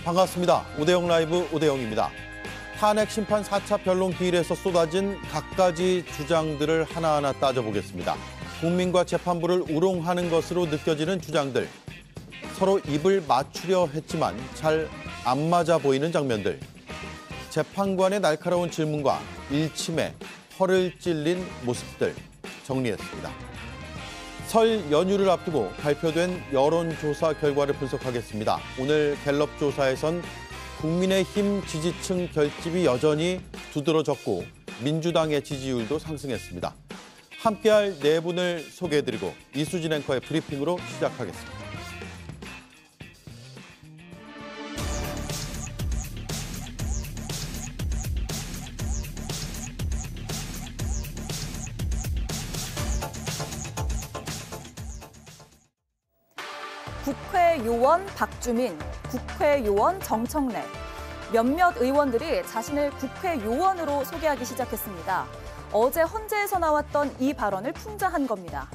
반갑습니다. 오대영 라이브 오대영입니다. 탄핵 심판 4차 변론 기일에서 쏟아진 갖가지 주장들을 하나하나 따져보겠습니다. 국민과 재판부를 우롱하는 것으로 느껴지는 주장들. 서로 입을 맞추려 했지만 잘 안 맞아 보이는 장면들. 재판관의 날카로운 질문과 일침에 허를 찔린 모습들 정리했습니다. 설 연휴를 앞두고 발표된 여론조사 결과를 분석하겠습니다. 오늘 갤럽 조사에선 국민의힘 지지층 결집이 여전히 두드러졌고 민주당의 지지율도 상승했습니다. 함께할 네 분을 소개해드리고 이수진 앵커의 브리핑으로 시작하겠습니다. 국회요원 박주민, 국회요원 정청래. 몇몇 의원들이 자신을 국회요원으로 소개하기 시작했습니다. 어제 헌재에서 나왔던 이 발언을 풍자한 겁니다.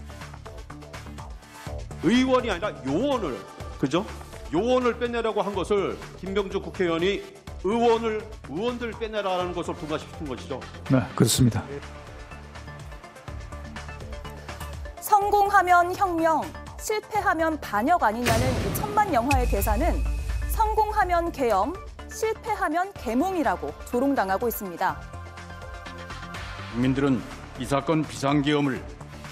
의원이 아니라 요원을, 그죠? 요원을 빼내라고 한 것을 김병주 국회의원이 의원들 빼내라는 것을 부과시킨 것이죠. 네, 그렇습니다. 성공하면 혁명, 실패하면 반역 아니냐는 이 천만 영화의 대사는 성공하면 계엄, 실패하면 계몽이라고 조롱당하고 있습니다. 국민들은 이 사건 비상계엄을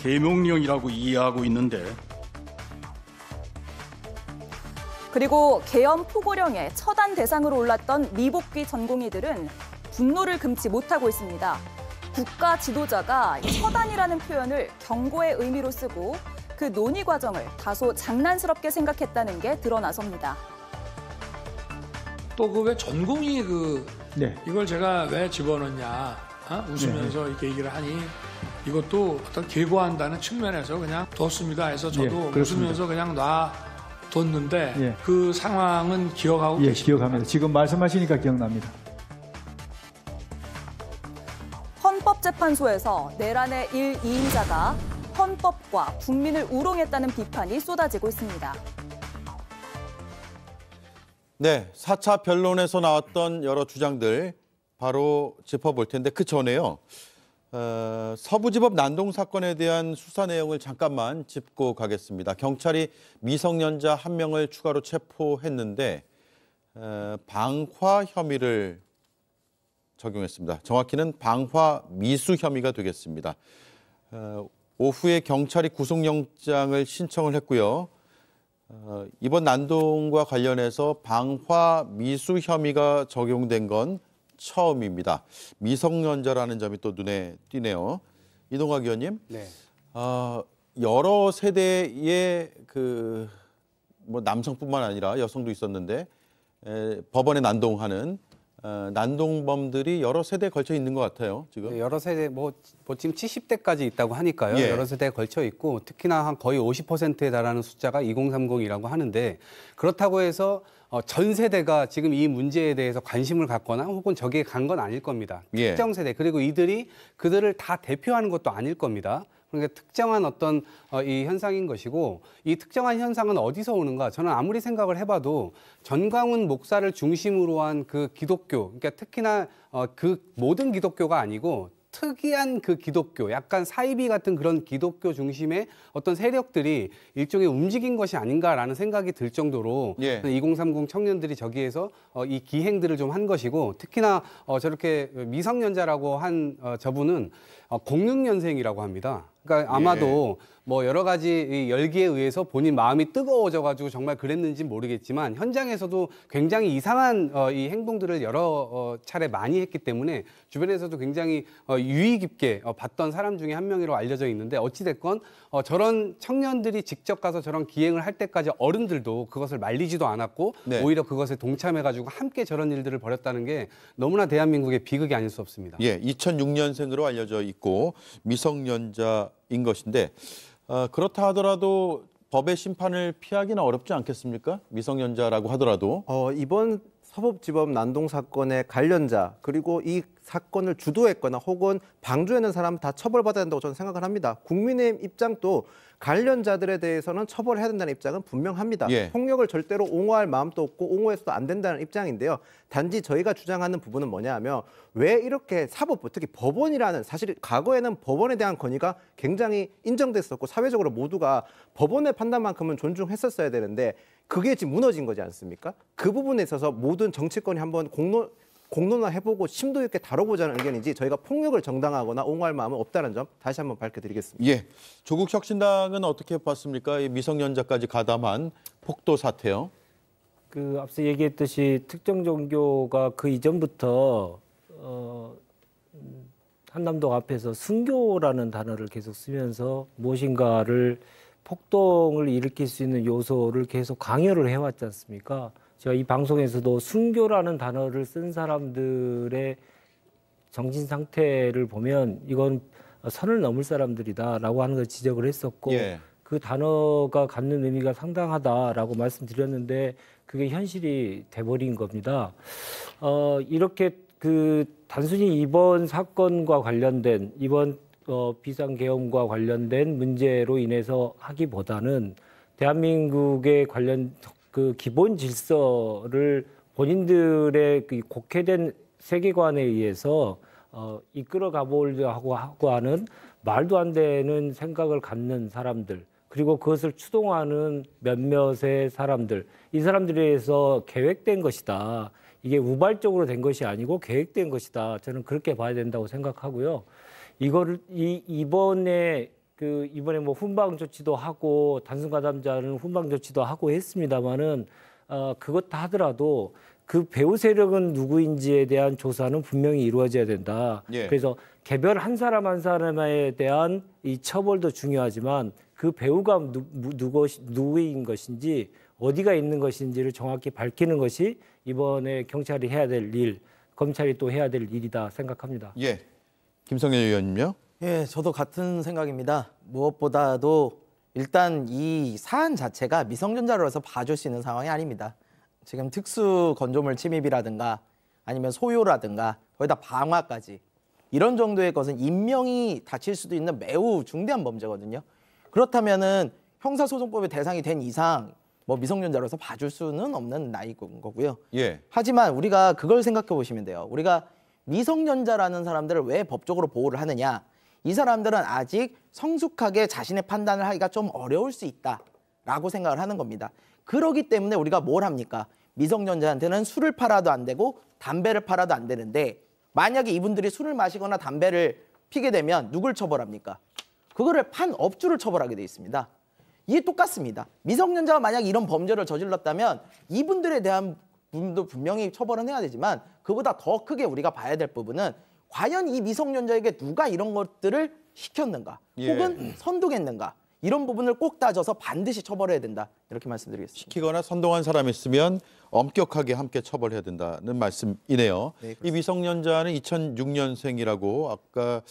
계몽령이라고 이해하고 있는데 그리고 계엄 포고령에 처단 대상으로 올랐던 미복귀 전공의들은 분노를 금치 못하고 있습니다. 국가 지도자가 처단이라는 표현을 경고의 의미로 쓰고 그 논의 과정을 다소 장난스럽게 생각했다는 게 드러나섭니다. 또 그 왜 전공이 네. 이걸 제가 왜 집어넣냐 웃으면서 이렇게 얘기를 하니 이것도 어떤 계고한다는 측면에서 그냥 뒀습니다 해서 저도 웃으면서 그냥 놔뒀는데 그 상황은 기억하고 계십니까? 기억합니다. 지금 말씀하시니까 기억납니다. 헌법재판소에서 내란의 1~2인자가 헌법과 국민을 우롱했다는 비판이 쏟아지고 있습니다. 네, 4차 변론에서 나왔던 여러 주장들 바로 짚어볼 텐데 그 전에요. 서부지법 난동 사건에 대한 수사 내용을 잠깐만 짚고 가겠습니다. 경찰이 미성년자 1명을 추가로 체포했는데 방화 혐의를 적용했습니다. 정확히는 방화 미수 혐의가 되겠습니다. 오후에 경찰이 구속영장을 신청을 했고요. 이번 난동과 관련해서 방화 미수 혐의가 적용된 건 처음입니다. 미성년자라는 점이 또 눈에 띄네요. 이동학 의원님, 네. 여러 세대의 뭐 남성뿐만 아니라 여성도 있었는데 법원에 난동하는 난동범들이 여러 세대에 걸쳐 있는 것 같아요. 지금 네, 여러 세대 뭐 지금 70대까지 있다고 하니까요. 여러 세대에 걸쳐 있고 특히나 한 거의 50%에 달하는 숫자가 2030이라고 하는데 그렇다고 해서 전 세대가 지금 이 문제에 대해서 관심을 갖거나 혹은 저기에 간 건 아닐 겁니다. 특정 세대 그리고 그들을 다 대표하는 것도 아닐 겁니다. 그러니까 특정한 어떤 이 현상인 것이고 이 특정한 현상은 어디서 오는가? 저는 아무리 생각을 해봐도 전광훈 목사를 중심으로 한 그 기독교, 그러니까 특히나 그 모든 기독교가 아니고 특이한 그 기독교, 약간 사이비 같은 그런 기독교 중심의 어떤 세력들이 일종의 움직인 것이 아닌가라는 생각이 들 정도로 2030 청년들이 저기에서 이 기행들을 좀 한 것이고 특히나 저렇게 미성년자라고 한 저분은 06년생이라고 합니다. 그러니까 아마도 뭐 여러 가지 열기에 의해서 본인 마음이 뜨거워져가지고 정말 그랬는지 모르겠지만 현장에서도 굉장히 이상한 이 행동들을 여러 차례 많이 했기 때문에 주변에서도 굉장히 유의 깊게 봤던 사람 중에 한 명으로 알려져 있는데 어찌됐건 저런 청년들이 직접 가서 저런 기행을 할 때까지 어른들도 그것을 말리지도 않았고 오히려 그것에 동참해가지고 함께 저런 일들을 벌였다는 게 너무나 대한민국의 비극이 아닐 수 없습니다. 2006년생으로 알려져 있고 미성년자인 것인데 그렇다 하더라도 법의 심판을 피하기는 어렵지 않겠습니까? 미성년자라고 하더라도. 이번 서법지법 난동 사건의 관련자 그리고 이 사건을 주도했거나 혹은 방조했는 사람 다 처벌받아야 된다고 저는 생각을 합니다. 국민의힘 입장도 관련자들에 대해서는 처벌해야 된다는 입장은 분명합니다. 예. 폭력을 절대로 옹호할 마음도 없고 옹호해서도 안 된다는 입장인데요. 단지 저희가 주장하는 부분은 뭐냐 하면 왜 이렇게 사법부, 특히 법원이라는 사실 과거에는 법원에 대한 권위가 굉장히 인정됐었고 사회적으로 모두가 법원의 판단만큼은 존중했었어야 되는데 그게 지금 무너진 거지 않습니까? 그 부분에 있어서 모든 정치권이 한번 공론화해보고 심도 있게 다뤄보자는 의견이지 저희가 폭력을 정당화하거나 옹호할 마음은 없다는 점 다시 한번 밝혀드리겠습니다. 예, 조국 혁신당은 어떻게 봤습니까? 이 미성년자까지 가담한 폭도 사태요. 앞서 얘기했듯이 특정 종교가 그 이전부터 한남동 앞에서 순교라는 단어를 계속 쓰면서 무엇인가를 폭동을 일으킬 수 있는 요소를 계속 강요를 해왔지 않습니까? 제가 이 방송에서도 순교라는 단어를 쓴 사람들의 정신 상태를 보면 이건 선을 넘을 사람들이다라고 하는 걸 지적을 했었고 예. 그 단어가 갖는 의미가 상당하다라고 말씀드렸는데 그게 현실이 돼버린 겁니다. 이렇게 단순히 이번 사건과 관련된 이번 비상계엄과 관련된 문제로 인해서 하기보다는 대한민국의 관련 기본 질서를 본인들의 곡해된 세계관에 의해서 이끌어 가보려고 하고 하는 말도 안 되는 생각을 갖는 사람들 그리고 그것을 추동하는 몇몇의 사람들 이 사람들에 의해서 계획된 것이다. 이게 우발적으로 된 것이 아니고 계획된 것이다. 저는 그렇게 봐야 된다고 생각하고요. 이거를 이번에 뭐 훈방 조치도 하고 단순 가담자는 훈방 조치도 하고 했습니다만은 그것 다 하더라도 그 배후 세력은 누구인지에 대한 조사는 분명히 이루어져야 된다. 예. 그래서 개별 한 사람 한 사람에 대한 이 처벌도 중요하지만 그 배후가 누구인 것인지 어디가 있는 것인지를 정확히 밝히는 것이 이번에 경찰이 해야 될 일, 검찰이 또 해야 될 일이다 생각합니다. 예, 김성현 의원님요. 예, 저도 같은 생각입니다. 무엇보다도 일단 이 사안 자체가 미성년자로서 봐줄 수 있는 상황이 아닙니다. 지금 특수 건조물 침입이라든가 아니면 소요라든가 거기다 방화까지 이런 정도의 것은 인명이 다칠 수도 있는 매우 중대한 범죄거든요. 그렇다면은 형사소송법의 대상이 된 이상 뭐 미성년자로서 봐줄 수는 없는 나이인 거고요. 예. 하지만 우리가 그걸 생각해 보시면 돼요. 우리가 미성년자라는 사람들을 왜 법적으로 보호를 하느냐. 이 사람들은 아직 성숙하게 자신의 판단을 하기가 좀 어려울 수 있다라고 생각을 하는 겁니다. 그렇기 때문에 우리가 뭘 합니까? 미성년자한테는 술을 팔아도 안 되고 담배를 팔아도 안 되는데 만약에 이분들이 술을 마시거나 담배를 피게 되면 누굴 처벌합니까? 그거를 판 업주를 처벌하게 돼 있습니다. 이게 똑같습니다. 미성년자가 만약 이런 범죄를 저질렀다면 이분들에 대한 부분도 분명히 처벌은 해야 되지만 그보다 더 크게 우리가 봐야 될 부분은 과연 이 미성년자에게 누가 이런 것들을 시켰는가 혹은 선동했는가 이런 부분을 꼭 따져서 반드시 처벌해야 된다 이렇게 말씀드리겠습니다. 시키거나 선동한 사람이 있으면 엄격하게 함께 처벌해야 된다는 말씀이네요. 네, 이 미성년자는 2006년생이라고 아까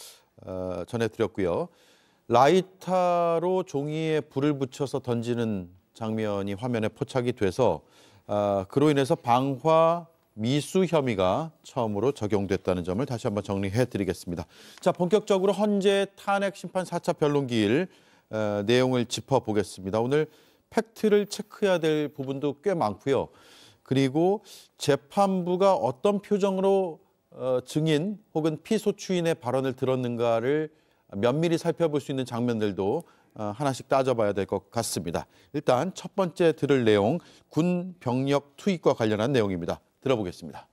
전해드렸고요. 라이터로 종이에 불을 붙여서 던지는 장면이 화면에 포착이 돼서 그로 인해서 방화 미수 혐의가 처음으로 적용됐다는 점을 다시 한번 정리해드리겠습니다. 자, 본격적으로 헌재 탄핵 심판 4차 변론기일 내용을 짚어보겠습니다. 오늘 팩트를 체크해야 될 부분도 꽤 많고요. 그리고 재판부가 어떤 표정으로 증인 혹은 피소추인의 발언을 들었는가를 면밀히 살펴볼 수 있는 장면들도 하나씩 따져봐야 될 것 같습니다. 일단 첫 번째 들을 내용, 군 병력 투입과 관련한 내용입니다. 들어보겠습니다.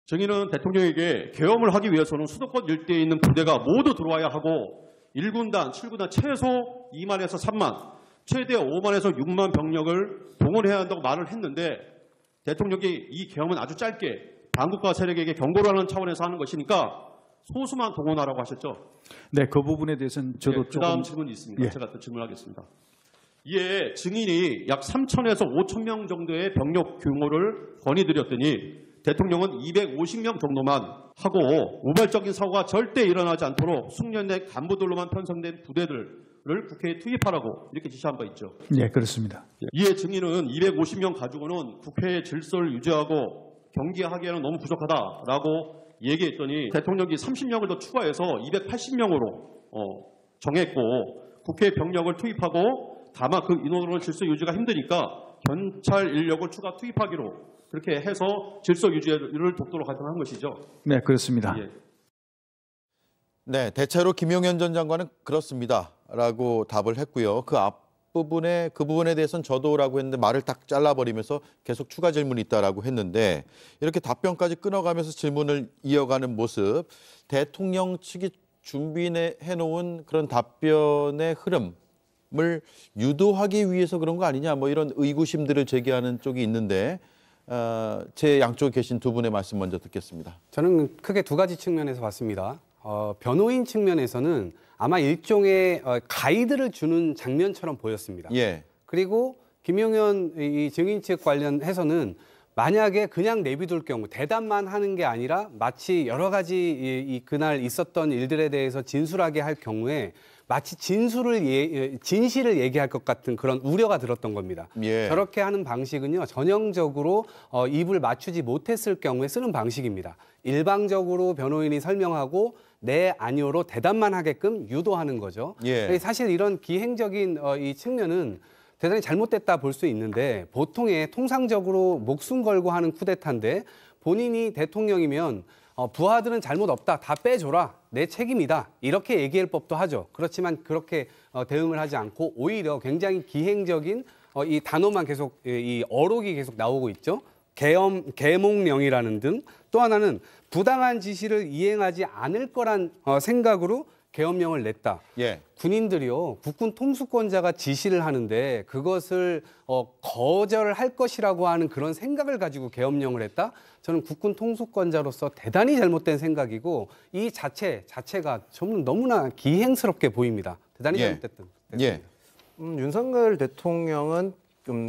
증인은 대통령에게 계엄을 하기 위해서는 수도권 일대에 있는 부대가 모두 들어와야 하고 1군단, 7군단 최소 2만에서 3만, 최대 5만에서 6만 병력을 동원해야 한다고 말을 했는데 대통령이 이 계엄은 아주 짧게 반국가 세력에게 경고를 하는 차원에서 하는 것이니까 소수만 동원하라고 하셨죠? 네, 그 부분에 대해서는 저도 그 다음 조금... 질문이 있습니다. 예. 제가 또 질문하겠습니다. 이에 증인이 약 3,000에서 5,000명 정도의 병력 규모를 건의드렸더니 대통령은 250명 정도만 하고 우발적인 사고가 절대 일어나지 않도록 숙련된 간부들로만 편성된 부대들 국회에 투입하라고 이렇게 지시한 바 있죠. 네, 그렇습니다. 이에 증인은 250명 가지고는 국회의 질서를 유지하고 경기하기에는 너무 부족하다라고 얘기했더니 대통령이 30명을 더 추가해서 280명으로 정했고 국회 병력을 투입하고 다만 그 인원으로는 질서 유지가 힘드니까 경찰 인력을 추가 투입하기로 그렇게 해서 질서 유지를 돕도록 하자는 것이죠. 네, 그렇습니다. 예. 네, 대체로 김용현 전 장관은 그렇습니다라고 답을 했고요. 그 앞부분에 그 부분에 대해서는 저도라고 했는데 말을 딱 잘라버리면서 계속 추가 질문이 있다라고 했는데 이렇게 답변까지 끊어가면서 질문을 이어가는 모습, 대통령 측이 준비해 놓은 그런 답변의 흐름을 유도하기 위해서 그런 거 아니냐, 뭐 이런 의구심들을 제기하는 쪽이 있는데 제 양쪽에 계신 두 분의 말씀 먼저 듣겠습니다. 저는 크게 두 가지 측면에서 봤습니다. 변호인 측면에서는 아마 일종의 가이드를 주는 장면처럼 보였습니다. 예. 그리고 김용현 이 증인 측 관련해서는 만약에 그냥 내비둘 경우 대답만 하는 게 아니라 마치 여러 가지 이 그날 있었던 일들에 대해서 진술하게 할 경우에 마치 진실을 얘기할 것 같은 그런 우려가 들었던 겁니다. 예. 저렇게 하는 방식은요, 전형적으로 입을 맞추지 못했을 경우에 쓰는 방식입니다. 일방적으로 변호인이 설명하고 네, 아니오로 대답만 하게끔 유도하는 거죠. 예. 사실 이런 기행적인 이 측면은 대단히 잘못됐다 볼 수 있는데 보통의 통상적으로 목숨 걸고 하는 쿠데타인데 본인이 대통령이면 부하들은 잘못 없다. 다 빼줘라. 내 책임이다. 이렇게 얘기할 법도 하죠. 그렇지만 그렇게 대응을 하지 않고 오히려 굉장히 기행적인 이 단어만 계속 이 어록이 계속 나오고 있죠. 계몽령이라는 등 또 하나는 부당한 지시를 이행하지 않을 거란 생각으로 계엄령을 냈다. 예. 군인들이요, 국군 통수권자가 지시를 하는데 그것을 거절할 것이라고 하는 그런 생각을 가지고 계엄령을 했다? 저는 국군 통수권자로서 대단히 잘못된 생각이고 이 자체가 좀 너무나 기행스럽게 보입니다. 대단히 잘못됐던. 예. 윤석열 대통령은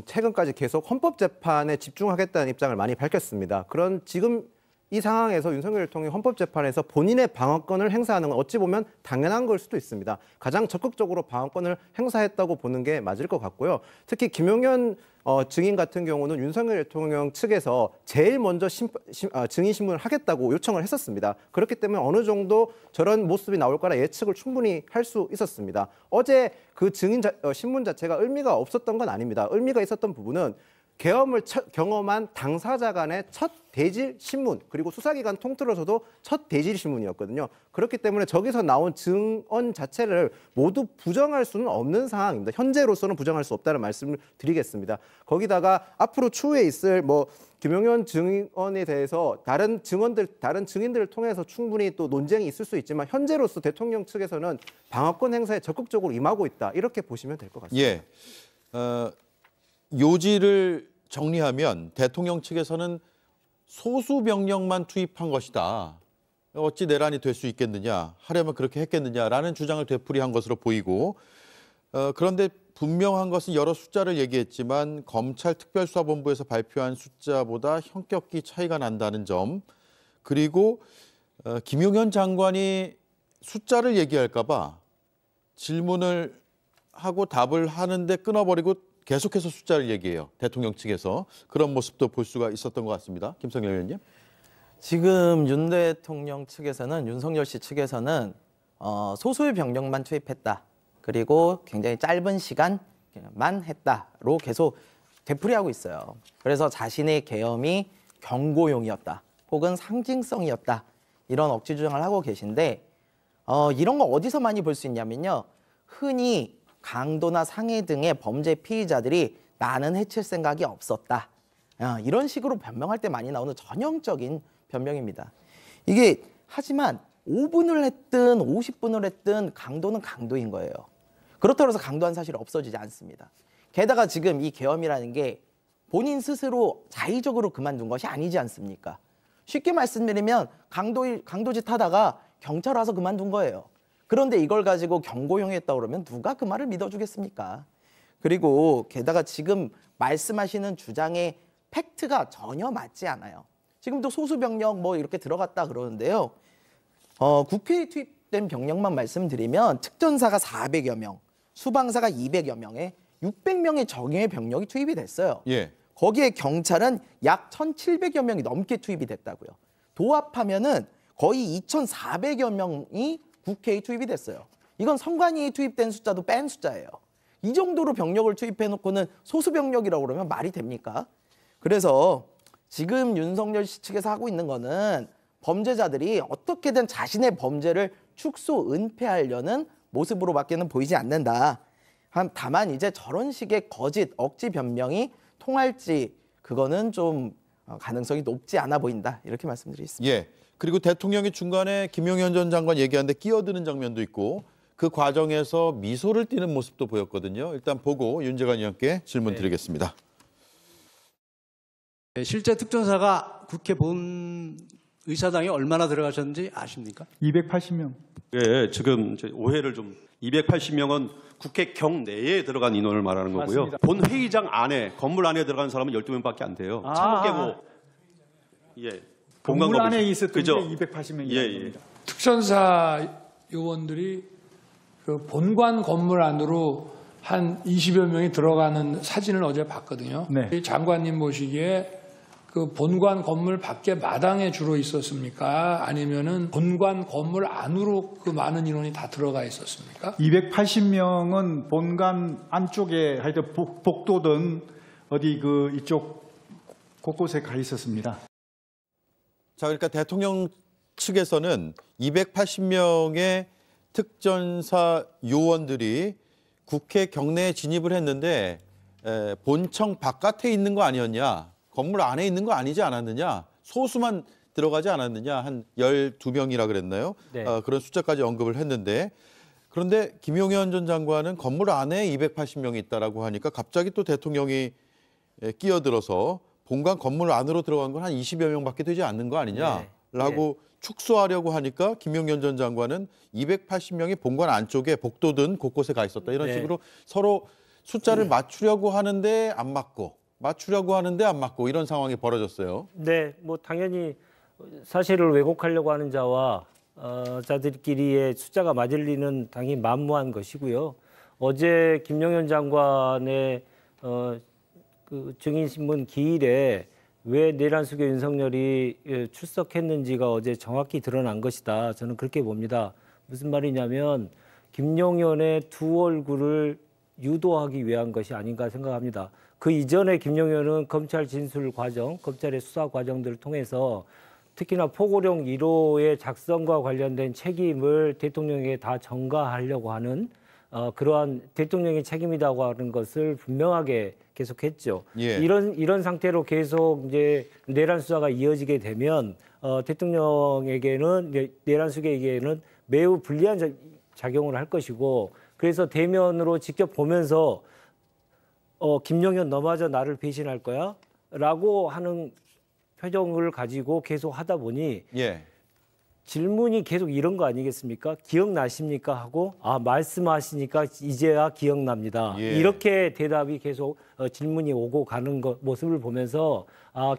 최근까지 계속 헌법재판에 집중하겠다는 입장을 많이 밝혔습니다. 그런 지금 이 상황에서 윤석열 대통령이 헌법재판에서 본인의 방어권을 행사하는 건 어찌 보면 당연한 걸 수도 있습니다. 가장 적극적으로 방어권을 행사했다고 보는 게 맞을 것 같고요. 특히 김용현 증인 같은 경우는 윤석열 대통령 측에서 제일 먼저 증인 신문을 하겠다고 요청을 했었습니다. 그렇기 때문에 어느 정도 저런 모습이 나올 거라 예측을 충분히 할 수 있었습니다. 어제 그 증인 신문 자체가 의미가 없었던 건 아닙니다. 의미가 있었던 부분은 계엄을 경험한 당사자 간의 첫 대질 신문, 그리고 수사기관 통틀어서도 첫 대질 신문이었거든요. 그렇기 때문에 저기서 나온 증언 자체를 모두 부정할 수는 없는 상황입니다. 현재로서는 부정할 수 없다는 말씀을 드리겠습니다. 거기다가 앞으로 추후에 있을 김용현 증언에 대해서 다른 증인들을 통해서 충분히 또 논쟁이 있을 수 있지만 현재로서 대통령 측에서는 방어권 행사에 적극적으로 임하고 있다. 이렇게 보시면 될 것 같습니다. 예. 요지를 정리하면 대통령 측에서는 소수 병력만 투입한 것이다. 어찌 내란이 될 수 있겠느냐, 하려면 그렇게 했겠느냐라는 주장을 되풀이한 것으로 보이고, 그런데 분명한 것은 여러 숫자를 얘기했지만 검찰 특별수사본부에서 발표한 숫자보다 현격히 차이가 난다는 점, 그리고 김용현 장관이 숫자를 얘기할까 봐 질문을 하고 답을 하는데 끊어버리고 계속해서 숫자를 얘기해요. 대통령 측에서. 그런 모습도 볼 수가 있었던 것 같습니다. 김성열 의원님. 지금 윤 대통령 측에서는, 윤석열 씨 측에서는 소수의 병력만 투입했다. 그리고 굉장히 짧은 시간만 했다로 계속 되풀이하고 있어요. 그래서 자신의 계엄이 경고용이었다. 혹은 상징성이었다. 이런 억지 주장을 하고 계신데 이런 거 어디서 많이 볼 수 있냐면요. 흔히 강도나 상해 등의 범죄 피의자들이 나는 해칠 생각이 없었다. 이런 식으로 변명할 때 많이 나오는 전형적인 변명입니다. 이게 하지만 5분을 했든 50분을 했든 강도는 강도인 거예요. 그렇다고 해서 강도한 사실이 없어지지 않습니다. 게다가 지금 이 계엄이라는 게 본인 스스로 자의적으로 그만둔 것이 아니지 않습니까? 쉽게 말씀드리면 강도짓 하다가 경찰 와서 그만둔 거예요. 그런데 이걸 가지고 경고용이었다고 그러면 누가 그 말을 믿어주겠습니까? 그리고 게다가 지금 말씀하시는 주장의 팩트가 전혀 맞지 않아요. 지금도 소수병력 이렇게 들어갔다 그러는데요. 국회에 투입된 병력만 말씀드리면 특전사가 400여 명, 수방사가 200여 명에 600명의 정예 병력이 투입이 됐어요. 예. 거기에 경찰은 약 1,700여 명이 넘게 투입이 됐다고요. 도합하면은 거의 2,400여 명이 국회에 투입이 됐어요. 이건 선관위에 투입된 숫자도 뺀 숫자예요. 이 정도로 병력을 투입해놓고는 소수 병력이라고 그러면 말이 됩니까? 그래서 지금 윤석열 씨 측에서 하고 있는 거는 범죄자들이 어떻게든 자신의 범죄를 축소, 은폐하려는 모습으로밖에는 보이지 않는다. 다만 이제 저런 식의 거짓, 억지 변명이 통할지 그거는 좀 가능성이 높지 않아 보인다. 이렇게 말씀드리겠습니다. 예. 그리고 대통령이 중간에 김용현 전 장관 얘기하는데 끼어드는 장면도 있고 그 과정에서 미소를 띠는 모습도 보였거든요. 일단 보고 윤재관 의원께 질문 드리겠습니다. 실제 특전사가 국회 본 의사당에 얼마나 들어가셨는지 아십니까? 280명. 예, 지금 이제 오해를 좀 280명은 국회 경내에 들어간 인원을 말하는 거고요. 맞습니다. 본 회의장 안에 건물 안에 들어간 사람은 12명밖에 안 돼요. 창문 깨고 예. 건물 안에 있었던 그죠? 게 280명이라는 예, 예. 겁니다. 특전사 요원들이 그 본관 건물 안으로 한 20여 명이 들어가는 사진을 어제 봤거든요. 네. 이 장관님 보시기에 그 본관 건물 밖에 마당에 주로 있었습니까? 아니면은 본관 건물 안으로 그 많은 인원이 다 들어가 있었습니까? 280명은 본관 안쪽에 하여튼 복도든 어디 그 이쪽 곳곳에 가 있었습니다. 자, 그러니까 대통령 측에서는 280명의 특전사 요원들이 국회 경내에 진입을 했는데 본청 바깥에 있는 거 아니었냐, 건물 안에 있는 거 아니지 않았느냐, 소수만 들어가지 않았느냐, 한 12명이라 그랬나요? 네. 그런 숫자까지 언급을 했는데, 그런데 김용현 전 장관은 건물 안에 280명이 있다라고 하니까 갑자기 또 대통령이 끼어들어서 본관 건물 안으로 들어간 건 한 20여 명밖에 되지 않는 거 아니냐라고 축소하려고 하니까 김용현 전 장관은 280명이 본관 안쪽에 복도든 곳곳에 가 있었다. 이런 식으로 서로 숫자를 맞추려고 하는데 안 맞고, 맞추려고 하는데 안 맞고, 이런 상황이 벌어졌어요. 네, 뭐 당연히 사실을 왜곡하려고 하는 자와 자들끼리의 숫자가 맞을 리는 당연히 만무한 것이고요. 어제 김용현 장관의 그 증인신문 기일에 왜 내란수계 윤석열이 출석했는지가 어제 정확히 드러난 것이다. 저는 그렇게 봅니다. 무슨 말이냐면 김용현의 두 얼굴을 유도하기 위한 것이 아닌가 생각합니다. 그 이전에 김용현은 검찰 진술 과정, 검찰의 수사 과정들을 통해서 특히나 포고령 1호의 작성과 관련된 책임을 대통령에게 다 전가하려고 하는 그러한 대통령의 책임이라고 하는 것을 분명하게 계속했죠. 예. 이런 상태로 계속 이제 내란 수사가 이어지게 되면 대통령에게는 내란 수계에게는 매우 불리한 작용을 할 것이고, 그래서 대면으로 직접 보면서 김용현 너마저 나를 배신할 거야? 라고 하는 표정을 가지고 계속 하다 보니 질문이 계속 이런 거 아니겠습니까? 기억나십니까? 하고 말씀하시니까 이제야 기억납니다. 이렇게 대답이 계속 질문이 오고 가는 모습을 보면서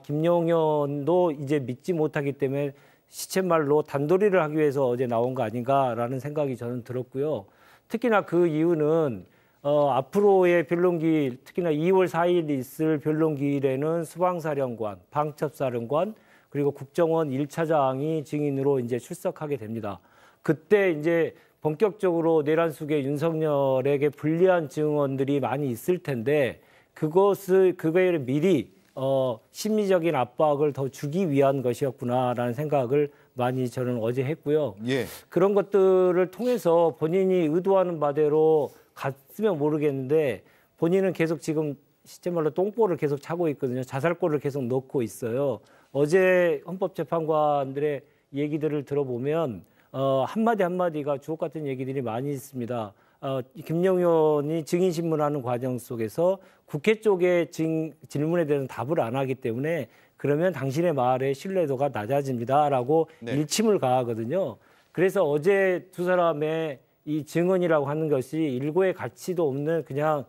김용현도 이제 믿지 못하기 때문에 시쳇말로 단도리를 하기 위해서 어제 나온 거 아닌가라는 생각이 저는 들었고요. 특히나 그 이유는 앞으로의 변론기일, 특히나 2월 4일 있을 변론기일에는 수방사령관, 방첩사령관, 그리고 국정원 1차장이 증인으로 이제 출석하게 됩니다. 그때 이제 본격적으로 내란수계 윤석열에게 불리한 증언들이 많이 있을 텐데 그거에 미리 심리적인 압박을 더 주기 위한 것이었구나라는 생각을 많이 저는 어제 했고요. 그런 것들을 통해서 본인이 의도하는 바대로 갔으면 모르겠는데 본인은 계속 지금 시체말로 똥볼을 계속 차고 있거든요. 자살골을 계속 넣고 있어요. 어제 헌법재판관들의 얘기들을 들어보면 한마디 한마디가 주옥 같은 얘기들이 많이 있습니다. 김용현이 증인신문하는 과정 속에서 국회 쪽의 질문에 대해서 답을 안 하기 때문에 그러면 당신의 말의 신뢰도가 낮아집니다라고 일침을 가하거든요. 그래서 어제 두 사람의 이 증언이라고 하는 것이 일고의 가치도 없는 그냥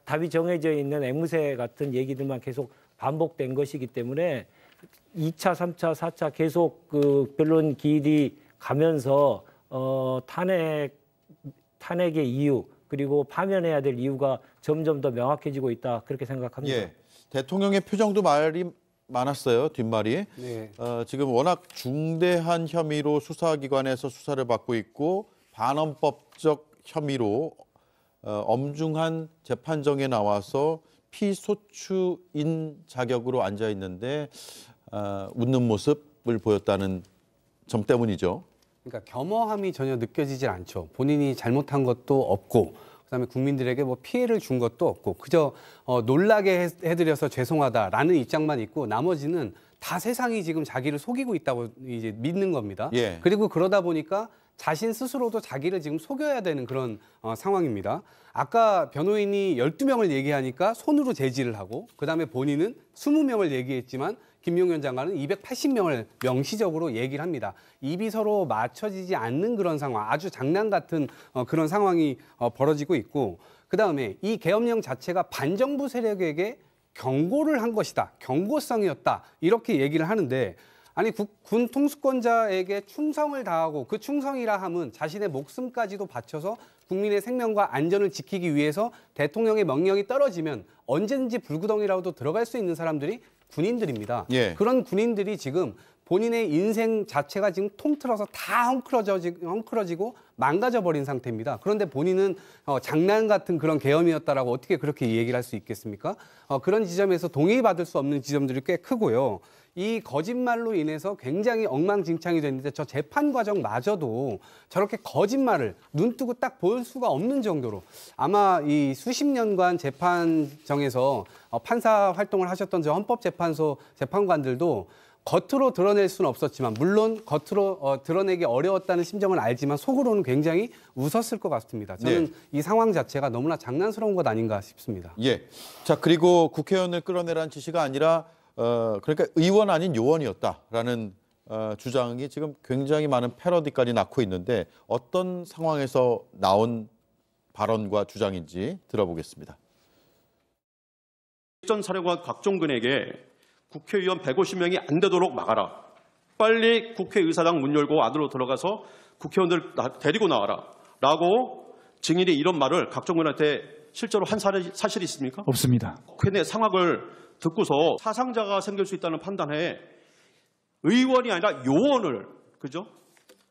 답이 정해져 있는 앵무새 같은 얘기들만 계속 반복된 것이기 때문에 2차, 3차, 4차 계속 그 변론 기일이 가면서 탄핵 탄핵의 이유 그리고 파면해야 될 이유가 점점 더 명확해지고 있다 그렇게 생각합니다. 예, 대통령의 표정도 말이 많았어요. 뒷말이. 네. 지금 워낙 중대한 혐의로 수사기관에서 수사를 받고 있고 반헌법적 혐의로 엄중한 재판정에 나와서 피소추인 자격으로 앉아 있는데 웃는 모습을 보였다는 점 때문이죠. 그러니까 겸허함이 전혀 느껴지질 않죠. 본인이 잘못한 것도 없고 그다음에 국민들에게 뭐 피해를 준 것도 없고 그저 놀라게 해드려서 죄송하다라는 입장만 있고 나머지는 다 세상이 지금 자기를 속이고 있다고 이제 믿는 겁니다. 예. 그리고 그러다 보니까 자신 스스로도 자기를 지금 속여야 되는 그런 상황입니다. 아까 변호인이 12명을 얘기하니까 손으로 제지를 하고 그다음에 본인은 20명을 얘기했지만 김용현 장관은 280명을 명시적으로 얘기를 합니다. 입이 서로 맞춰지지 않는 그런 상황, 아주 장난 같은 그런 상황이 벌어지고 있고 그다음에 이 계엄령 자체가 반정부 세력에게 경고를 한 것이다. 경고성이었다. 이렇게 얘기를 하는데 아니 군 통수권자에게 충성을 다하고 그 충성이라 함은 자신의 목숨까지도 바쳐서 국민의 생명과 안전을 지키기 위해서 대통령의 명령이 떨어지면 언제든지 불구덩이라도 들어갈 수 있는 사람들이 군인들입니다. 예. 그런 군인들이 지금 본인의 인생 자체가 지금 통틀어서 다 헝클어지고 망가져버린 상태입니다. 그런데 본인은 장난 같은 그런 계엄이었다라고 어떻게 그렇게 얘기를 할 수 있겠습니까? 그런 지점에서 동의받을 수 없는 지점들이 꽤 크고요. 이 거짓말로 인해서 굉장히 엉망진창이 됐는데 저 재판 과정마저도 저렇게 거짓말을 눈뜨고 딱 볼 수가 없는 정도로 아마 이 수십 년간 재판정에서 판사 활동을 하셨던 저 헌법재판소 재판관들도 겉으로 드러낼 수는 없었지만 물론 겉으로 드러내기 어려웠다는 심정은 알지만 속으로는 굉장히 웃었을 것 같습니다. 저는 네. 이 상황 자체가 너무나 장난스러운 것 아닌가 싶습니다. 예. 자, 그리고 국회의원을 끌어내라는 지시가 아니라 그러니까 의원 아닌 요원이었다라는 주장이 지금 굉장히 많은 패러디까지 낳고 있는데 어떤 상황에서 나온 발언과 주장인지 들어보겠습니다. 전 사령관 곽종근에게 국회의원 150명이 안 되도록 막아라. 빨리 국회의사당 문 열고 안으로 들어가서 국회의원들 데리고 나와라. 라고 증인이 이런 말을 곽종근한테 실제로 한 사실이 있습니까? 없습니다. 국회 내 상황을 듣고서 사상자가 생길 수 있다는 판단에 의원이 아니라 요원을, 그죠?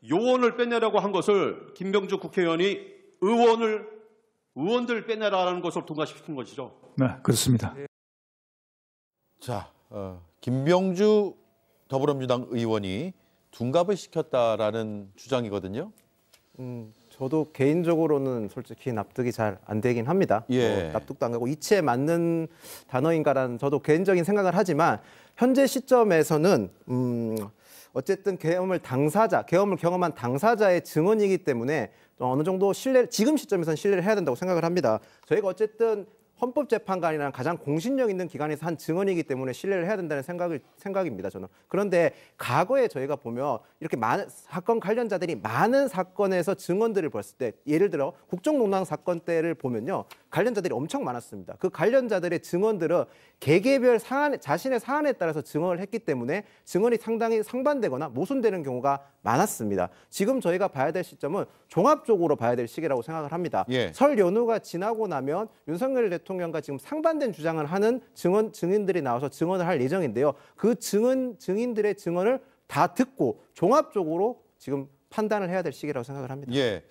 요원을 빼내라고 한 것을 김병주 국회의원이 의원들 빼내라는 것을 통과시킨 것이죠. 네, 그렇습니다. 자, 김병주 더불어민주당 의원이 둔갑을 시켰다라는 주장이거든요. 저도 개인적으로는 솔직히 납득이 잘 안 되긴 합니다. 예. 납득도 안 가고 이치에 맞는 단어인가라는 저도 개인적인 생각을 하지만 현재 시점에서는 어쨌든 계엄을 경험한 당사자의 증언이기 때문에 어느 정도 지금 시점에서는 신뢰를 해야 된다고 생각을 합니다. 저희가 어쨌든 헌법재판관이라는 가장 공신력 있는 기관에서 한 증언이기 때문에 신뢰를 해야 된다는 생각입니다. 저는. 그런데 과거에 저희가 보면 이렇게 많은 사건 관련자들이 많은 사건에서 증언들을 벌였을 때 예를 들어 국정농단 사건 때를 보면요. 관련자들이 엄청 많았습니다. 그 관련자들의 증언들은 개개별 자신의 사안에 따라서 증언을 했기 때문에 증언이 상당히 상반되거나 모순되는 경우가 많았습니다. 지금 저희가 봐야 될 시점은 종합적으로 봐야 될 시기라고 생각을 합니다. 예. 설 연휴가 지나고 나면 윤석열 대통령과 지금 상반된 주장을 하는 증인들이 나와서 증언을 할 예정인데요. 그 증인들의 증언을 다 듣고 종합적으로 지금 판단을 해야 될 시기라고 생각을 합니다. 예.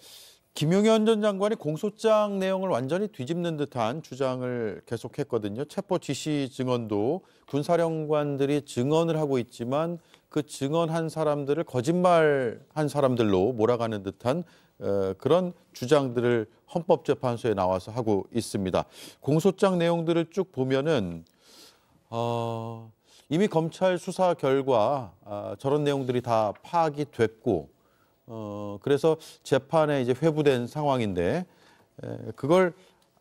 김용현 전 장관이 공소장 내용을 완전히 뒤집는 듯한 주장을 계속했거든요. 체포 지시 증언도 군사령관들이 증언을 하고 있지만 그 증언한 사람들을 거짓말한 사람들로 몰아가는 듯한 그런 주장들을 헌법재판소에 나와서 하고 있습니다. 공소장 내용들을 쭉 보면은 이미 검찰 수사 결과 저런 내용들이 다 파악이 됐고 그래서 재판에 이제 회부된 상황인데 그걸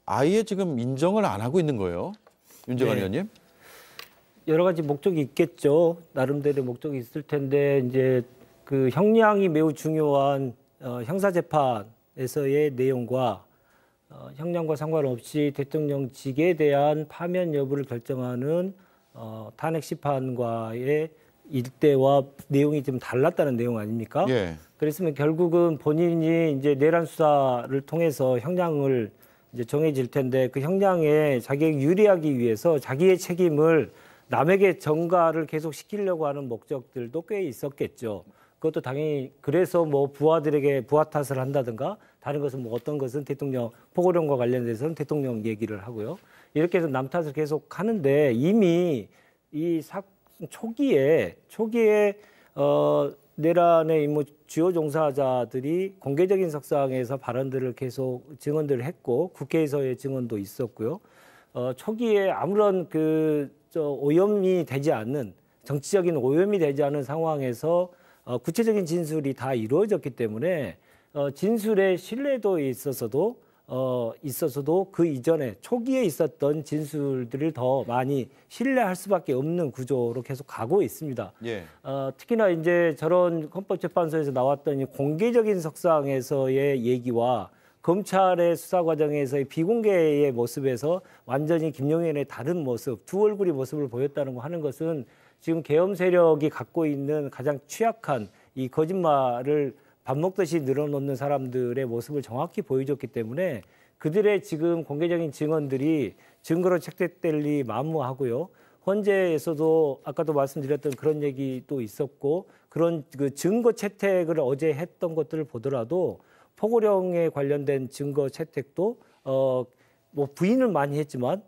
아예 지금 인정을 안 하고 있는 거예요. 윤재관 의원님. 여러 가지 목적이 있겠죠. 나름대로 목적이 있을 텐데 이제 그 형량이 매우 중요한 형사재판에서의 내용과 형량과 상관없이 대통령직에 대한 파면 여부를 결정하는 탄핵 심판과의 때와 내용이 좀 달랐다는 내용 아닙니까? 예. 그랬으면 결국은 본인이 이제 내란 수사를 통해서 형량을 이제 정해질 텐데 그 형량에 자기에게 유리하기 위해서 자기의 책임을 남에게 전가를 계속 시키려고 하는 목적들도 꽤 있었겠죠. 그것도 당연히 그래서 뭐 부하들에게 부하 탓을 한다든가 다른 것은 뭐 어떤 것은 대통령 포고령과 관련돼서는 대통령 얘기를 하고요. 이렇게 해서 남 탓을 계속 하는데 이미 이 초기에 내란의 뭐 주요 종사자들이 공개적인 석상에서 발언들을 계속 증언들을 했고 국회에서의 증언도 있었고요. 초기에 아무런 오염이 되지 않는 정치적인 오염이 되지 않은 상황에서 구체적인 진술이 다 이루어졌기 때문에 진술의 신뢰도에 있어서도 그 이전에 초기에 있었던 진술들을 더 많이 신뢰할 수밖에 없는 구조로 계속 가고 있습니다. 예. 특히나 이제 저런 헌법재판소에서 나왔던 이 공개적인 석상에서의 얘기와 검찰의 수사 과정에서의 비공개의 모습에서 완전히 김용현의 다른 모습, 두 얼굴의 모습을 보였다는 거 하는 것은 지금 계엄 세력이 갖고 있는 가장 취약한 이 거짓말을 밥 먹듯이 늘어놓는 사람들의 모습을 정확히 보여줬기 때문에 그들의 지금 공개적인 증언들이 증거로 채택될 리 만무하고요. 헌재에서도 아까도 말씀드렸던 그런 얘기도 있었고 그런 그 증거 채택을 어제 했던 것들을 보더라도 포고령에 관련된 증거 채택도 뭐 부인을 많이 했지만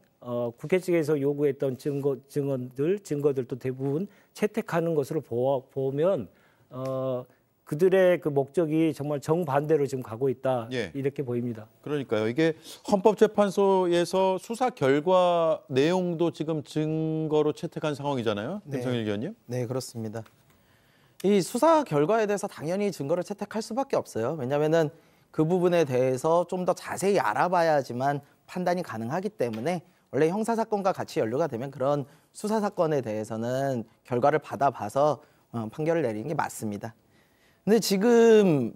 국회 측에서 요구했던 증거들도 대부분 채택하는 것으로 보면 그들의 그 목적이 정말 정반대로 지금 가고 있다. 예. 이렇게 보입니다. 그러니까요. 이게 헌법재판소에서 수사 결과 내용도 지금 증거로 채택한 상황이잖아요. 네. 김성일 의원님. 네, 그렇습니다. 이 수사 결과에 대해서 당연히 증거를 채택할 수밖에 없어요. 왜냐하면은 그 부분에 대해서 좀 더 자세히 알아봐야지만 판단이 가능하기 때문에 원래 형사사건과 같이 연루가 되면 그런 수사사건에 대해서는 결과를 받아봐서 판결을 내리는 게 맞습니다. 근데 지금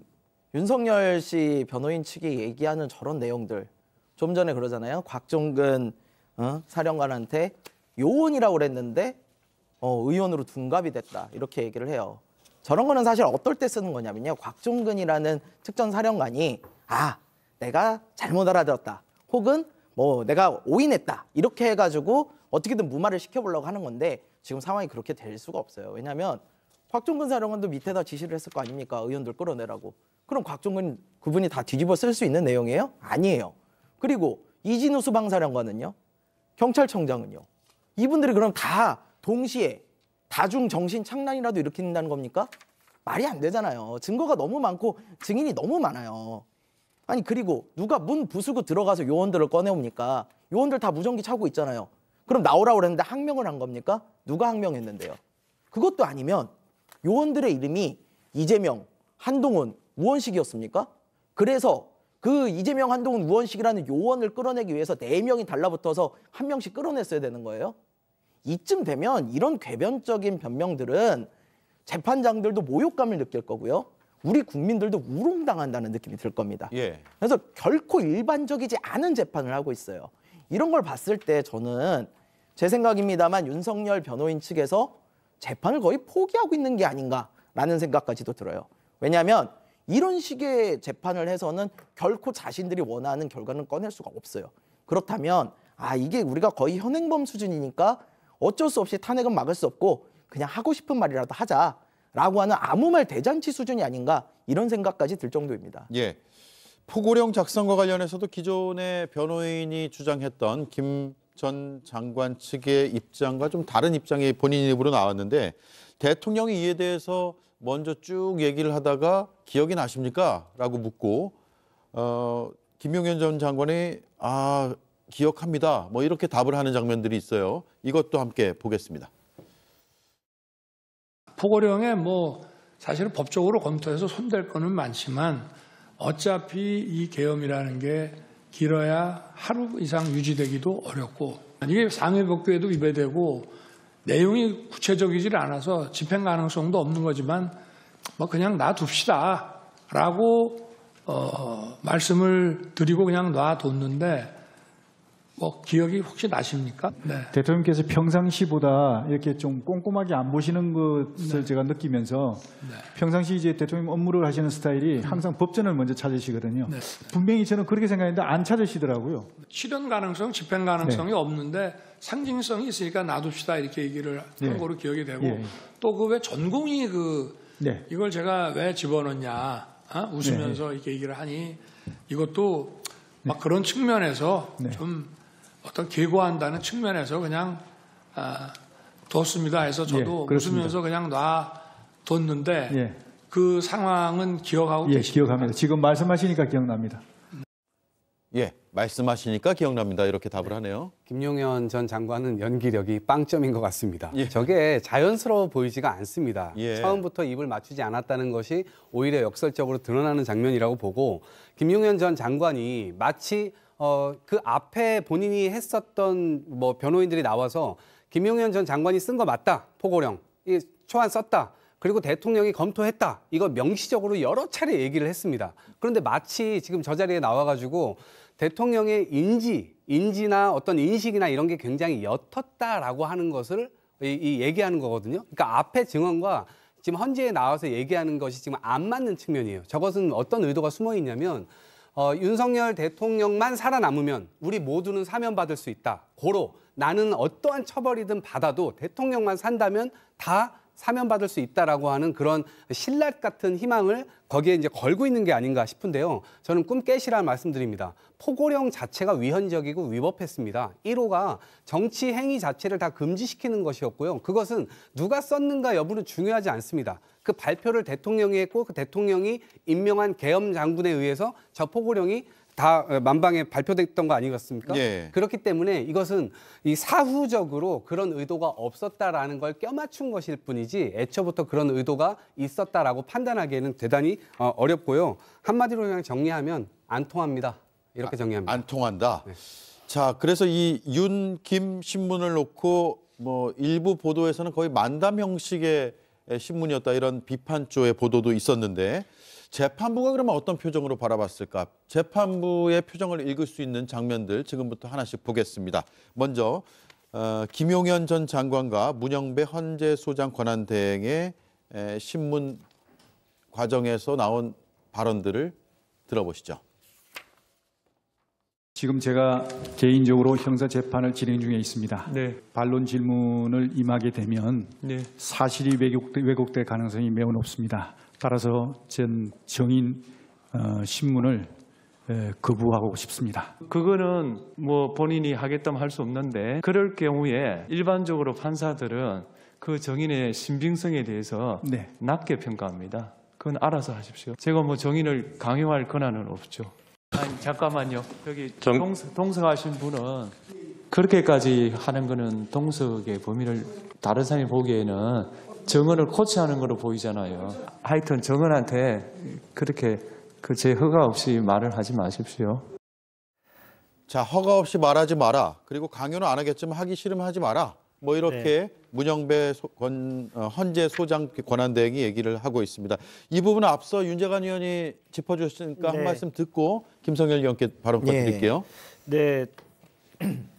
윤석열 씨 변호인 측이 얘기하는 저런 내용들 좀 전에 그러잖아요. 곽종근 사령관한테 요원이라고 그랬는데 의원으로 둔갑이 됐다 이렇게 얘기를 해요. 저런 거는 사실 어떨 때 쓰는 거냐면요. 곽종근이라는 특전 사령관이 내가 잘못 알아들었다 혹은 뭐 내가 오인했다 이렇게 해가지고 어떻게든 무마를 시켜보려고 하는 건데 지금 상황이 그렇게 될 수가 없어요. 왜냐하면 곽종근 사령관도 밑에다 지시를 했을 거 아닙니까? 의원들 끌어내라고. 그럼 곽종근 그분이 다 뒤집어 쓸 수 있는 내용이에요? 아니에요. 그리고 이진우 수방사령관은요? 경찰청장은요? 이분들이 그럼 다 동시에 다중 정신 착란이라도 일으킨다는 겁니까? 말이 안 되잖아요. 증거가 너무 많고 증인이 너무 많아요. 아니 그리고 누가 문 부수고 들어가서 요원들을 꺼내옵니까? 요원들 다 무전기 차고 있잖아요. 그럼 나오라고 그랬는데 항명을 한 겁니까? 누가 항명했는데요? 그것도 아니면 요원들의 이름이 이재명, 한동훈, 우원식이었습니까? 그래서 그 이재명, 한동훈, 우원식이라는 요원을 끌어내기 위해서 4명이 달라붙어서 1명씩 끌어냈어야 되는 거예요? 이쯤 되면 이런 궤변적인 변명들은 재판장들도 모욕감을 느낄 거고요. 우리 국민들도 우롱당한다는 느낌이 들 겁니다. 예. 그래서 결코 일반적이지 않은 재판을 하고 있어요. 이런 걸 봤을 때 저는 제 생각입니다만 윤석열 변호인 측에서 재판을 거의 포기하고 있는 게 아닌가라는 생각까지도 들어요. 왜냐하면 이런 식의 재판을 해서는 결코 자신들이 원하는 결과는 꺼낼 수가 없어요. 그렇다면 이게 우리가 거의 현행범 수준이니까 어쩔 수 없이 탄핵은 막을 수 없고 그냥 하고 싶은 말이라도 하자라고 하는 아무 말 대잔치 수준이 아닌가 이런 생각까지 들 정도입니다. 예. 포고령 작성과 관련해서도 기존의 변호인이 주장했던 김 전 장관 측의 입장과 좀 다른 입장이 본인 입으로 나왔는데 대통령이 이에 대해서 먼저 쭉 얘기를 하다가 기억이 나십니까? 라고 묻고 김용현 전 장관이 기억합니다. 뭐 이렇게 답을 하는 장면들이 있어요. 이것도 함께 보겠습니다. 포고령에 뭐 사실은 법적으로 검토해서 손댈 거는 많지만 어차피 이 계엄이라는 게 길어야 하루 이상 유지되기도 어렵고 이게 상해법규에도 위배되고 내용이 구체적이질 않아서 집행 가능성도 없는 거지만 뭐 그냥 놔둡시다 라고 말씀을 드리고 그냥 놔뒀는데 뭐 기억이 혹시 나십니까? 네. 대통령께서 평상시보다 이렇게 좀 꼼꼼하게 안 보시는 것을 제가 느끼면서 평상시 이제 대통령 업무를 하시는 스타일이 항상 법전을 먼저 찾으시거든요. 분명히 저는 그렇게 생각했는데 안 찾으시더라고요. 실현 가능성, 집행 가능성이 없는데 상징성이 있으니까 놔둡시다 이렇게 얘기를 한 거로 기억이 되고 또 그 왜 전공이 이걸 제가 왜 집어넣냐 웃으면서 이렇게 얘기를 하니 이것도 막 그런 측면에서 좀 어떤 계고한다는 측면에서 그냥 뒀습니다 해서 저도 웃으면서 그냥 놔뒀는데 그 상황은 기억하고 계십니까? 기억합니다. 지금 말씀하시니까 기억납니다. 예, 말씀하시니까 기억납니다. 이렇게 답을 하네요. 김용현 전 장관은 연기력이 빵점인 것 같습니다. 저게 자연스러워 보이지가 않습니다. 처음부터 입을 맞추지 않았다는 것이 오히려 역설적으로 드러나는 장면이라고 보고 김용현 전 장관이 마치 그 앞에 본인이 했었던 뭐 변호인들이 나와서 김용현 전 장관이 쓴 거 맞다. 포고령. 이 초안 썼다. 그리고 대통령이 검토했다. 이거 명시적으로 여러 차례 얘기를 했습니다. 그런데 마치 지금 저 자리에 나와가지고 대통령의 인지나 어떤 인식이나 이런 게 굉장히 옅었다라고 하는 것을 얘기하는 거거든요. 그러니까 앞에 증언과 지금 헌재에 나와서 얘기하는 것이 지금 안 맞는 측면이에요. 저것은 어떤 의도가 숨어 있냐면 윤석열 대통령만 살아남으면 우리 모두는 사면받을 수 있다. 고로 나는 어떠한 처벌이든 받아도 대통령만 산다면 다 사면받을 수 있다라고 하는 그런 신랄 같은 희망을 거기에 이제 걸고 있는 게 아닌가 싶은데요. 저는 꿈 깨시라 말씀드립니다. 포고령 자체가 위헌적이고 위법했습니다. 1호가 정치 행위 자체를 다 금지시키는 것이었고요. 그것은 누가 썼는가 여부는 중요하지 않습니다. 그 발표를 대통령이 했고 그 대통령이 임명한 계엄 장군에 의해서 저 포고령이 다 만방에 발표됐던 거 아니겠습니까? 그렇기 때문에 이것은 이 사후적으로 그런 의도가 없었다라는 걸 껴맞춘 것일 뿐이지 애초부터 그런 의도가 있었다라고 판단하기에는 대단히 어렵고요. 한마디로 그냥 정리하면 안 통합니다. 이렇게 정리합니다. 안 통한다. 자, 그래서 이 윤, 김 신문을 놓고 뭐 일부 보도에서는 거의 만담 형식의 신문이었다 이런 비판조의 보도도 있었는데 재판부가 그러면 어떤 표정으로 바라봤을까? 재판부의 표정을 읽을 수 있는 장면들 지금부터 하나씩 보겠습니다. 먼저 김용현 전 장관과 문영배 헌재소장 권한대행의 신문 과정에서 나온 발언들을 들어보시죠. 지금 제가 개인적으로 형사재판을 진행 중에 있습니다. 반론 질문을 임하게 되면 사실이 왜곡될 가능성이 매우 높습니다. 따라서 전 정인 신문을 거부하고 싶습니다. 그거는 뭐 본인이 하겠다면 할 수 없는데 그럴 경우에 일반적으로 판사들은 그 정인의 신빙성에 대해서 낮게 평가합니다. 그건 알아서 하십시오. 제가 뭐 정인을 강요할 권한은 없죠. 아니 잠깐만요. 여기 동석하신 분은 그렇게까지 하는 거는 동석의 범위를 다른 사람이 보기에는 정언을 코치하는 거로 보이잖아요. 하여튼 정언한테 그렇게 제 허가 없이 말을 하지 마십시오. 자, 허가 없이 말하지 마라. 그리고 강요는 안 하겠지만 하기 싫으면 하지 마라. 뭐 이렇게 문영배 헌재 소장 권한대행이 얘기를 하고 있습니다. 이 부분은 앞서 윤재관 의원이 짚어주셨으니까 한 말씀 듣고 김성열 의원께 발언권 드릴게요. 네,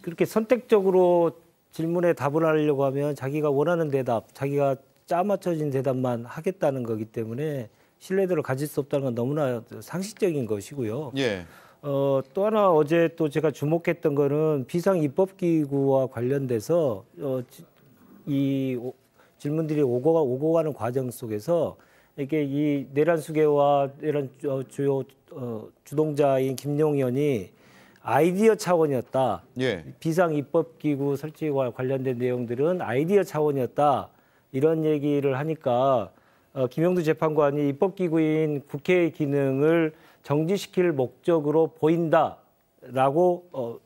그렇게 선택적으로 질문에 답을 하려고 하면 자기가 원하는 대답, 자기가 짜맞춰진 대답만 하겠다는 거기 때문에 신뢰도를 가질 수 없다는 건 너무나 상식적인 것이고요. 또 하나 어제 또 제가 주목했던 거는 비상입법기구와 관련돼서 이 질문들이 오고 가는 과정 속에서 이게 이 내란 수계와 내란 주요 주동자인 김용현이 아이디어 차원이었다. 비상입법기구 설치와 관련된 내용들은 아이디어 차원이었다. 이런 얘기를 하니까 김영두 재판관이 입법기구인 국회의 기능을 정지시킬 목적으로 보인다라고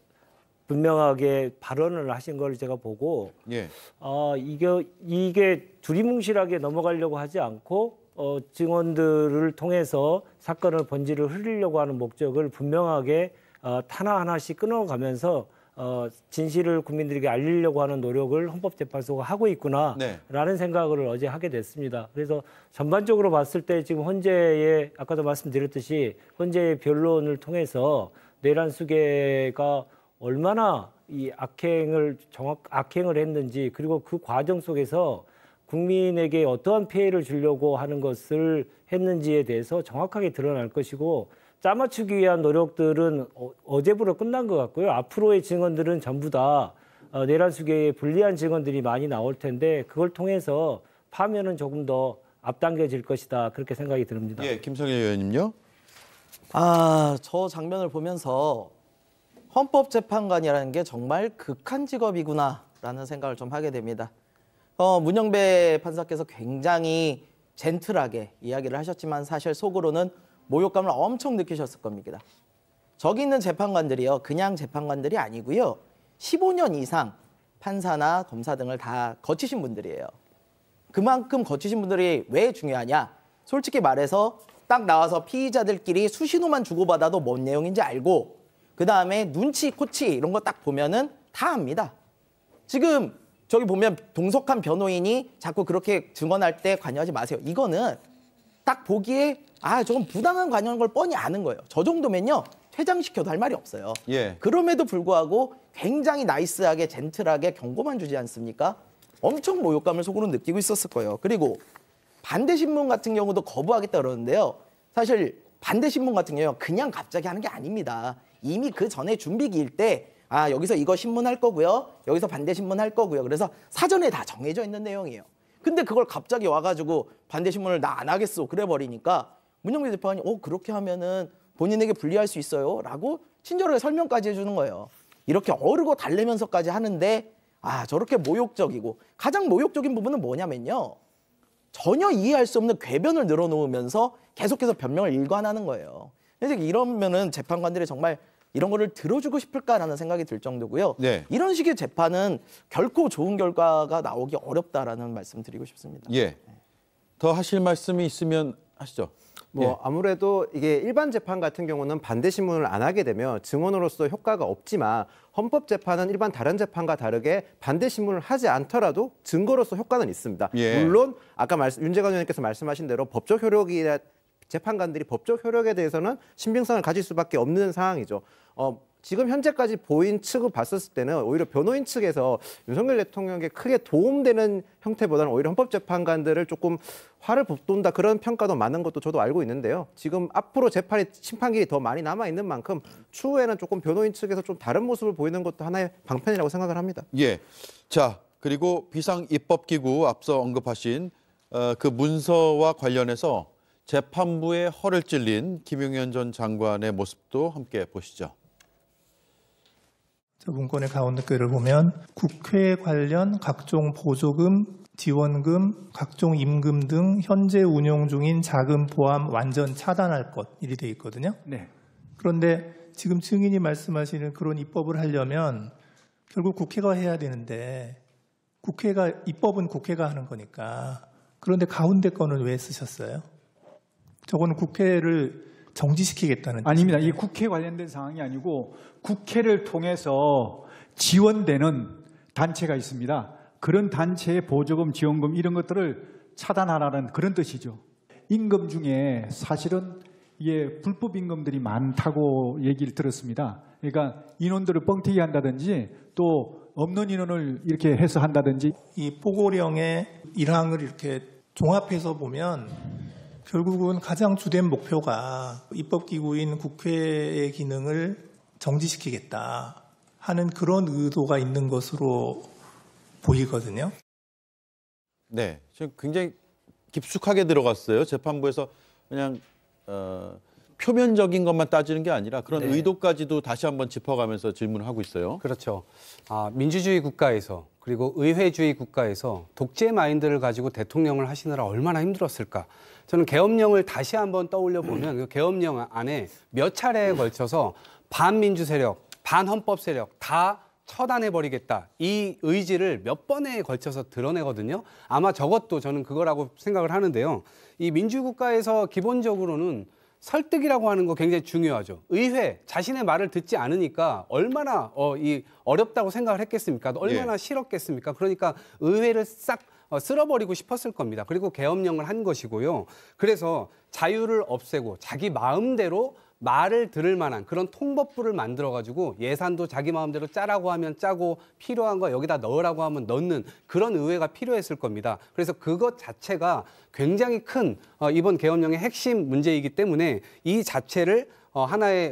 분명하게 발언을 하신 걸 제가 보고 이게 두리뭉실하게 넘어가려고 하지 않고 증언들을 통해서 사건을 본질을 흘리려고 하는 목적을 분명하게 하나하나씩 끊어가면서 진실을 국민들에게 알리려고 하는 노력을 헌법재판소가 하고 있구나라는 생각을 어제 하게 됐습니다. 그래서 전반적으로 봤을 때 지금 헌재의 아까도 말씀드렸듯이 헌재의 변론을 통해서 내란 수계가 얼마나 이 악행을 했는지, 그리고 그 과정 속에서 국민에게 어떠한 피해를 주려고 하는 것을 했는지에 대해서 정확하게 드러날 것이고, 짜맞추기 위한 노력들은 어제부로 끝난 것 같고요. 앞으로의 증언들은 전부 다 내란 수계에 불리한 증언들이 많이 나올 텐데, 그걸 통해서 파면은 조금 더 앞당겨질 것이다, 그렇게 생각이 듭니다. 예, 김성일 의원님요. 저 장면을 보면서 헌법재판관이라는 게 정말 극한 직업이구나라는 생각을 좀 하게 됩니다. 문영배 판사께서 굉장히 젠틀하게 이야기를 하셨지만 사실 속으로는 모욕감을 엄청 느끼셨을 겁니다. 저기 있는 재판관들이요, 그냥 재판관들이 아니고요, 15년 이상 판사나 검사 등을 다 거치신 분들이에요. 그만큼 거치신 분들이 왜 중요하냐? 솔직히 말해서 딱 나와서 피의자들끼리 수신호만 주고받아도 뭔 내용인지 알고, 그 다음에 눈치, 코치 이런 거 딱 보면은 다 압니다. 지금 저기 보면 동석한 변호인이 자꾸 그렇게 증언할 때 관여하지 마세요. 이거는 딱 보기에 저건 부당한 관여한 걸 뻔히 아는 거예요. 저 정도면요, 퇴장시켜도 할 말이 없어요. 예. 그럼에도 불구하고 굉장히 나이스하게 젠틀하게 경고만 주지 않습니까? 엄청 모욕감을 속으로 느끼고 있었을 거예요. 그리고 반대신문 같은 경우도 거부하겠다 그러는데요. 사실 반대신문 같은 경우는 그냥 갑자기 하는 게 아닙니다. 이미 그 전에 준비기일 때 여기서 이거 신문할 거고요, 여기서 반대신문 할 거고요. 그래서 사전에 다 정해져 있는 내용이에요. 근데 그걸 갑자기 와가지고 반대신문을 나 안 하겠어 그래 버리니까 문영배 재판관이 그렇게 하면은 본인에게 불리할 수 있어요 라고 친절하게 설명까지 해주는 거예요. 이렇게 어르고 달래면서까지 하는데 저렇게 모욕적이고, 가장 모욕적인 부분은 뭐냐면요, 전혀 이해할 수 없는 궤변을 늘어놓으면서 계속해서 변명을 일관하는 거예요. 그래서 이러면은 재판관들이 정말 이런 거를 들어주고 싶을까라는 생각이 들 정도고요. 네. 이런 식의 재판은 결코 좋은 결과가 나오기 어렵다라는 말씀 드리고 싶습니다. 예. 더 하실 말씀이 있으면 하시죠. 아무래도 이게 일반 재판 같은 경우는 반대 신문을 안 하게 되면 증언으로서 효과가 없지만, 헌법재판은 일반 다른 재판과 다르게 반대 신문을 하지 않더라도 증거로서 효과는 있습니다. 예. 물론 아까 윤재관 의원님께서 말씀하신 대로 법적 효력이 재판관들이 법적 효력에 대해서는 신빙성을 가질 수밖에 없는 상황이죠. 지금 현재까지 보인 측을 봤었을 때는 오히려 변호인 측에서 윤석열 대통령에게 크게 도움되는 형태보다는 오히려 헌법재판관들을 조금 화를 돋돈다, 그런 평가도 많은 것도 저도 알고 있는데요. 지금 앞으로 재판이 심판기일이 더 많이 남아있는 만큼 추후에는 조금 변호인 측에서 좀 다른 모습을 보이는 것도 하나의 방편이라고 생각을 합니다. 예. 자, 그리고 비상입법기구 앞서 언급하신 그 문서와 관련해서 재판부의 허를 찔린 김용현 전 장관의 모습도 함께 보시죠. 문건의 가운데 글을 보면 국회 관련 각종 보조금, 지원금, 각종 임금 등 현재 운용 중인 자금 포함 완전 차단할 것, 이리 돼 있거든요. 네. 그런데 지금 증인이 말씀하시는 그런 입법을 하려면 결국 국회가 해야 되는데, 입법은 국회가 하는 거니까. 그런데 가운데 거는 왜 쓰셨어요? 저거는 국회를 정지시키겠다는 아닙니다. 이 국회 관련된 상황이 아니고 국회를 통해서 지원되는 단체가 있습니다. 그런 단체의 보조금, 지원금 이런 것들을 차단하라는 그런 뜻이죠. 임금 중에 사실은 이게 불법 임금들이 많다고 얘기를 들었습니다. 그러니까 인원들을 뻥튀기 한다든지 또 없는 인원을 이렇게 해서 한다든지. 이 포고령의 1항을 이렇게 종합해서 보면 결국은 가장 주된 목표가 입법기구인 국회의 기능을 정지시키겠다 하는 그런 의도가 있는 것으로 보이거든요. 네, 지금 굉장히 깊숙하게 들어갔어요. 재판부에서 그냥 표면적인 것만 따지는 게 아니라 그런 의도까지도 다시 한번 짚어가면서 질문을 하고 있어요. 그렇죠. 민주주의 국가에서, 그리고 의회주의 국가에서 독재 마인드를 가지고 대통령을 하시느라 얼마나 힘들었을까. 저는 계엄령을 다시 한번 떠올려 보면 그 계엄령 안에 몇 차례에 걸쳐서 반민주 세력, 반헌법 세력 다 처단해버리겠다. 이 의지를 몇 번에 걸쳐서 드러내거든요. 아마 저것도 저는 그거라고 생각을 하는데요. 이 민주국가에서 기본적으로는 설득이라고 하는 거 굉장히 중요하죠. 의회, 자신의 말을 듣지 않으니까 얼마나 어렵다고 생각을 했겠습니까? 얼마나 싫었겠습니까? 그러니까 의회를 싹 쓸어버리고 싶었을 겁니다. 그리고 계엄령을 한 것이고요. 그래서 자유를 없애고 자기 마음대로 말을 들을 만한 그런 통법부를 만들어가지고 예산도 자기 마음대로 짜라고 하면 짜고 필요한 거 여기다 넣으라고 하면 넣는 그런 의회가 필요했을 겁니다. 그래서 그것 자체가 굉장히 큰 이번 계엄령의 핵심 문제이기 때문에 이 자체를 하나의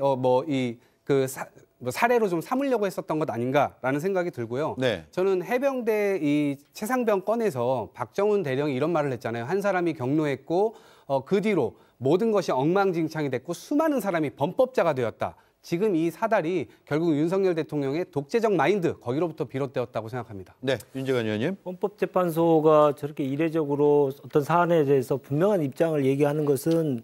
사례로 좀 삼으려고 했었던 것 아닌가라는 생각이 들고요. 네. 저는 해병대 이 최상병 건에서 박정훈 대령이 이런 말을 했잖아요. 한 사람이 경로했고 그 뒤로 모든 것이 엉망진창이 됐고 수많은 사람이 범법자가 되었다. 지금 이 사달이 결국 윤석열 대통령의 독재적 마인드 거기로부터 비롯되었다고 생각합니다. 네, 윤재관 의원님. 헌법재판소가 저렇게 이례적으로 어떤 사안에 대해서 분명한 입장을 얘기하는 것은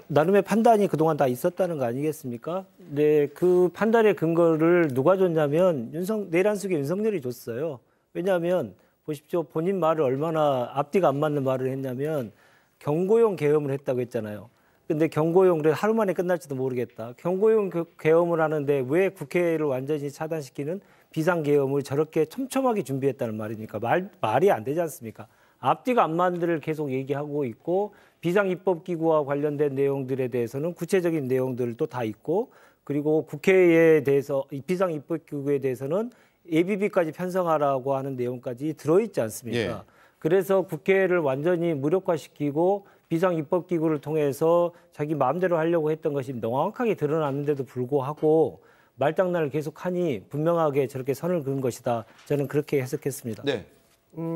나름의 판단이 그동안 다 있었다는 거 아니겠습니까? 네, 그 판단의 근거를 누가 줬냐면 내란숙의 윤석열이 줬어요. 왜냐하면 보십시오. 본인 말을 얼마나 앞뒤가 안 맞는 말을 했냐면 경고용 계엄을 했다고 했잖아요. 근데 경고용 그래 하루 만에 끝날지도 모르겠다. 경고용 계엄을 하는데 왜 국회를 완전히 차단시키는 비상계엄을 저렇게 촘촘하게 준비했다는 말입니까? 말이 안 되지 않습니까? 앞뒤가 안 맞는 데를 계속 얘기하고 있고 비상입법기구와 관련된 내용들에 대해서는 구체적인 내용들도 다 있고 그리고 국회에 대해서 비상입법기구에 대해서는 ABB까지 편성하라고 하는 내용까지 들어있지 않습니까? 예. 그래서 국회를 완전히 무력화시키고 비상입법기구를 통해서 자기 마음대로 하려고 했던 것이 명확하게 드러났는데도 불구하고 말장난을 계속하니 분명하게 저렇게 선을 그은 것이다. 저는 그렇게 해석했습니다. 네.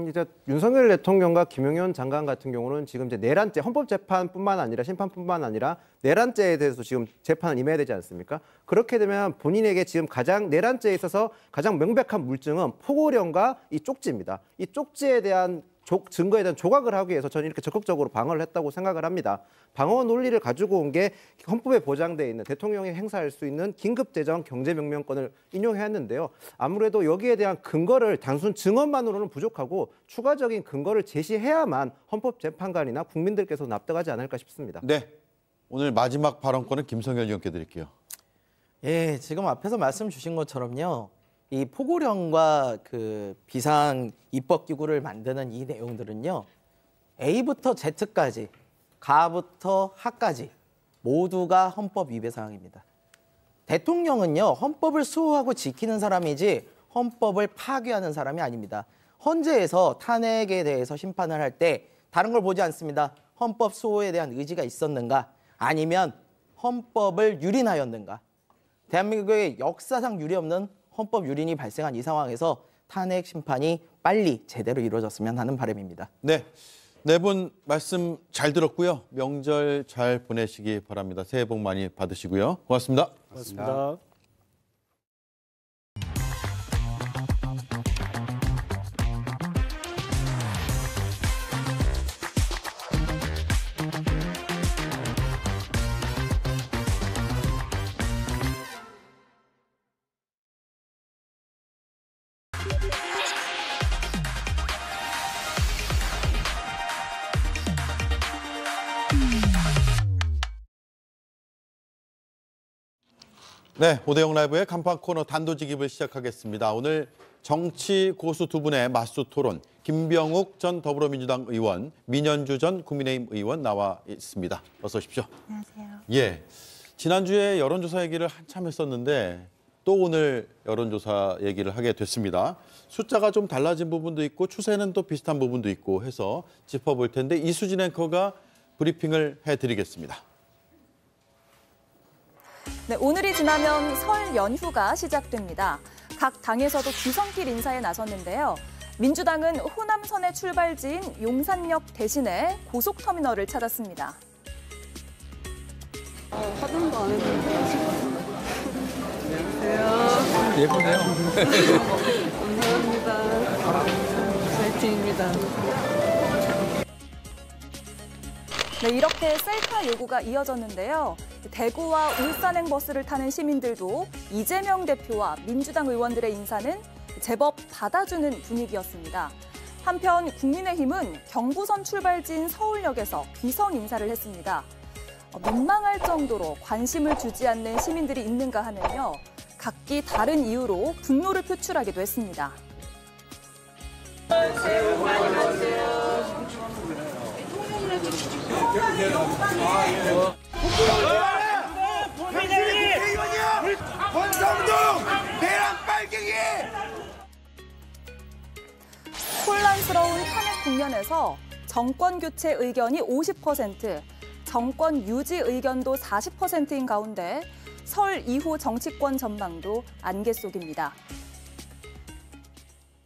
이제 윤석열 대통령과 김용현 장관 같은 경우는 지금 이제 내란죄, 헌법재판뿐만 아니라 심판뿐만 아니라 내란죄에 대해서 지금 재판을 임해야 되지 않습니까? 그렇게 되면 본인에게 지금 가장 내란죄에 있어서 가장 명백한 물증은 포고령과 이 쪽지입니다. 이 쪽지에 대한 증거에 대한 조각을 하기 위해서 저는 이렇게 적극적으로 방어를 했다고 생각을 합니다. 방어 논리를 가지고 온 게 헌법에 보장되어 있는 대통령이 행사할 수 있는 긴급재정 경제명령권을 인용했는데요. 아무래도 여기에 대한 근거를 단순 증언만으로는 부족하고 추가적인 근거를 제시해야만 헌법재판관이나 국민들께서 납득하지 않을까 싶습니다. 네, 오늘 마지막 발언권은 김성열 의원께 드릴게요. 예, 지금 앞에서 말씀 주신 것처럼요. 이 포고령과 그 비상 입법기구를 만드는 이 내용들은요. A부터 Z까지, 가부터 하까지 모두가 헌법 위배 사항입니다. 대통령은요. 헌법을 수호하고 지키는 사람이지 헌법을 파괴하는 사람이 아닙니다. 헌재에서 탄핵에 대해서 심판을 할 때 다른 걸 보지 않습니다. 헌법 수호에 대한 의지가 있었는가 아니면 헌법을 유린하였는가. 대한민국의 역사상 유례없는 헌법 유린이 발생한 이 상황에서 탄핵 심판이 빨리 제대로 이루어졌으면 하는 바람입니다. 네, 네 분 말씀 잘 들었고요. 명절 잘 보내시기 바랍니다. 새해 복 많이 받으시고요. 고맙습니다. 고맙습니다. 네, 오대영 라이브의 간판 코너 단도직입을 시작하겠습니다. 오늘 정치 고수 두 분의 맞수 토론, 김병욱 전 더불어민주당 의원, 민현주 전 국민의힘 의원 나와 있습니다. 어서 오십시오. 안녕하세요. 예, 지난주에 여론조사 얘기를 한참 했었는데 또 오늘 여론조사 얘기를 하게 됐습니다. 숫자가 좀 달라진 부분도 있고 추세는 또 비슷한 부분도 있고 해서 짚어볼 텐데 이수진 앵커가 브리핑을 해드리겠습니다. 네, 오늘이 지나면 설 연휴가 시작됩니다. 각 당에서도 귀성길 인사에 나섰는데요. 민주당은 호남선의 출발지인 용산역 대신에 고속터미널을 찾았습니다. 화장도 안 했는데. 안녕하세요. 예쁘네요. 감사합니다. 파이팅입니다. 네, 이렇게 셀카 요구가 이어졌는데요. 대구와 울산행 버스를 타는 시민들도 이재명 대표와 민주당 의원들의 인사는 제법 받아주는 분위기였습니다. 한편 국민의힘은 경부선 출발지인 서울역에서 귀성 인사를 했습니다. 민망할 정도로 관심을 주지 않는 시민들이 있는가 하면요. 각기 다른 이유로 분노를 표출하기도 했습니다. 혼란스러운 탄핵 국면에서 정권 교체 의견이 50%, 정권 유지 의견도 40%인 가운데 설 이후 정치권 전망도 안개 속입니다.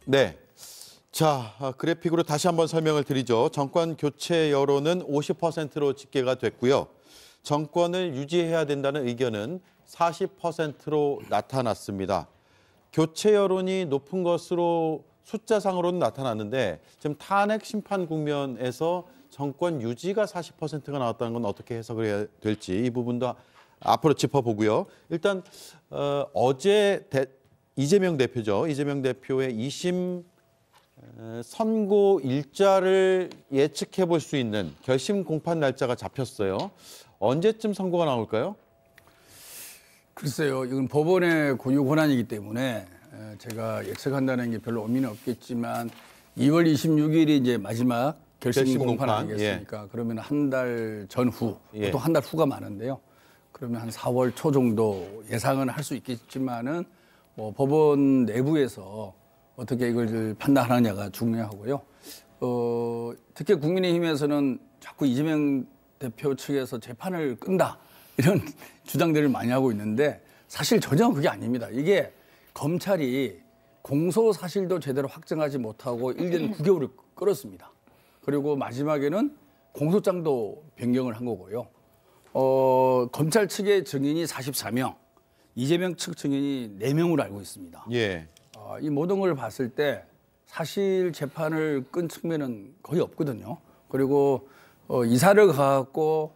네. 자, 그래픽으로 다시 한번 설명을 드리죠. 정권 교체 여론은 50%로 집계가 됐고요. 정권을 유지해야 된다는 의견은 40%로 나타났습니다. 교체 여론이 높은 것으로 숫자상으로는 나타났는데 지금 탄핵 심판 국면에서 정권 유지가 40%가 나왔다는 건 어떻게 해석을 해야 될지 이 부분도 앞으로 짚어보고요. 일단 어제 이재명 대표죠. 이재명 대표의 2심 선고 일자를 예측해 볼 수 있는 결심 공판 날짜가 잡혔어요. 언제쯤 선고가 나올까요? 글쎄요, 이건 법원의 고유 권한이기 때문에 제가 예측한다는 게 별로 의미는 없겠지만 2월 26일이 이제 마지막 결심 공판 아니겠습니까? 예. 그러면 한 달 전후, 예. 또 한 달 후가 많은데요. 그러면 한 4월 초 정도 예상은 할 수 있겠지만은 뭐 법원 내부에서 어떻게 이걸 판단하느냐가 중요하고요. 특히 국민의힘에서는 자꾸 이재명 대표 측에서 재판을 끈다 이런 주장들을 많이 하고 있는데 사실 전혀 그게 아닙니다. 이게 검찰이 공소 사실도 제대로 확정하지 못하고 1년 9개월을 끌었습니다. 그리고 마지막에는 공소장도 변경을 한 거고요. 검찰 측의 증인이 44명, 이재명 측 증인이 4명으로 알고 있습니다. 예. 이 모든 걸 봤을 때 사실 재판을 끈 측면은 거의 없거든요. 그리고 이사를 가갖고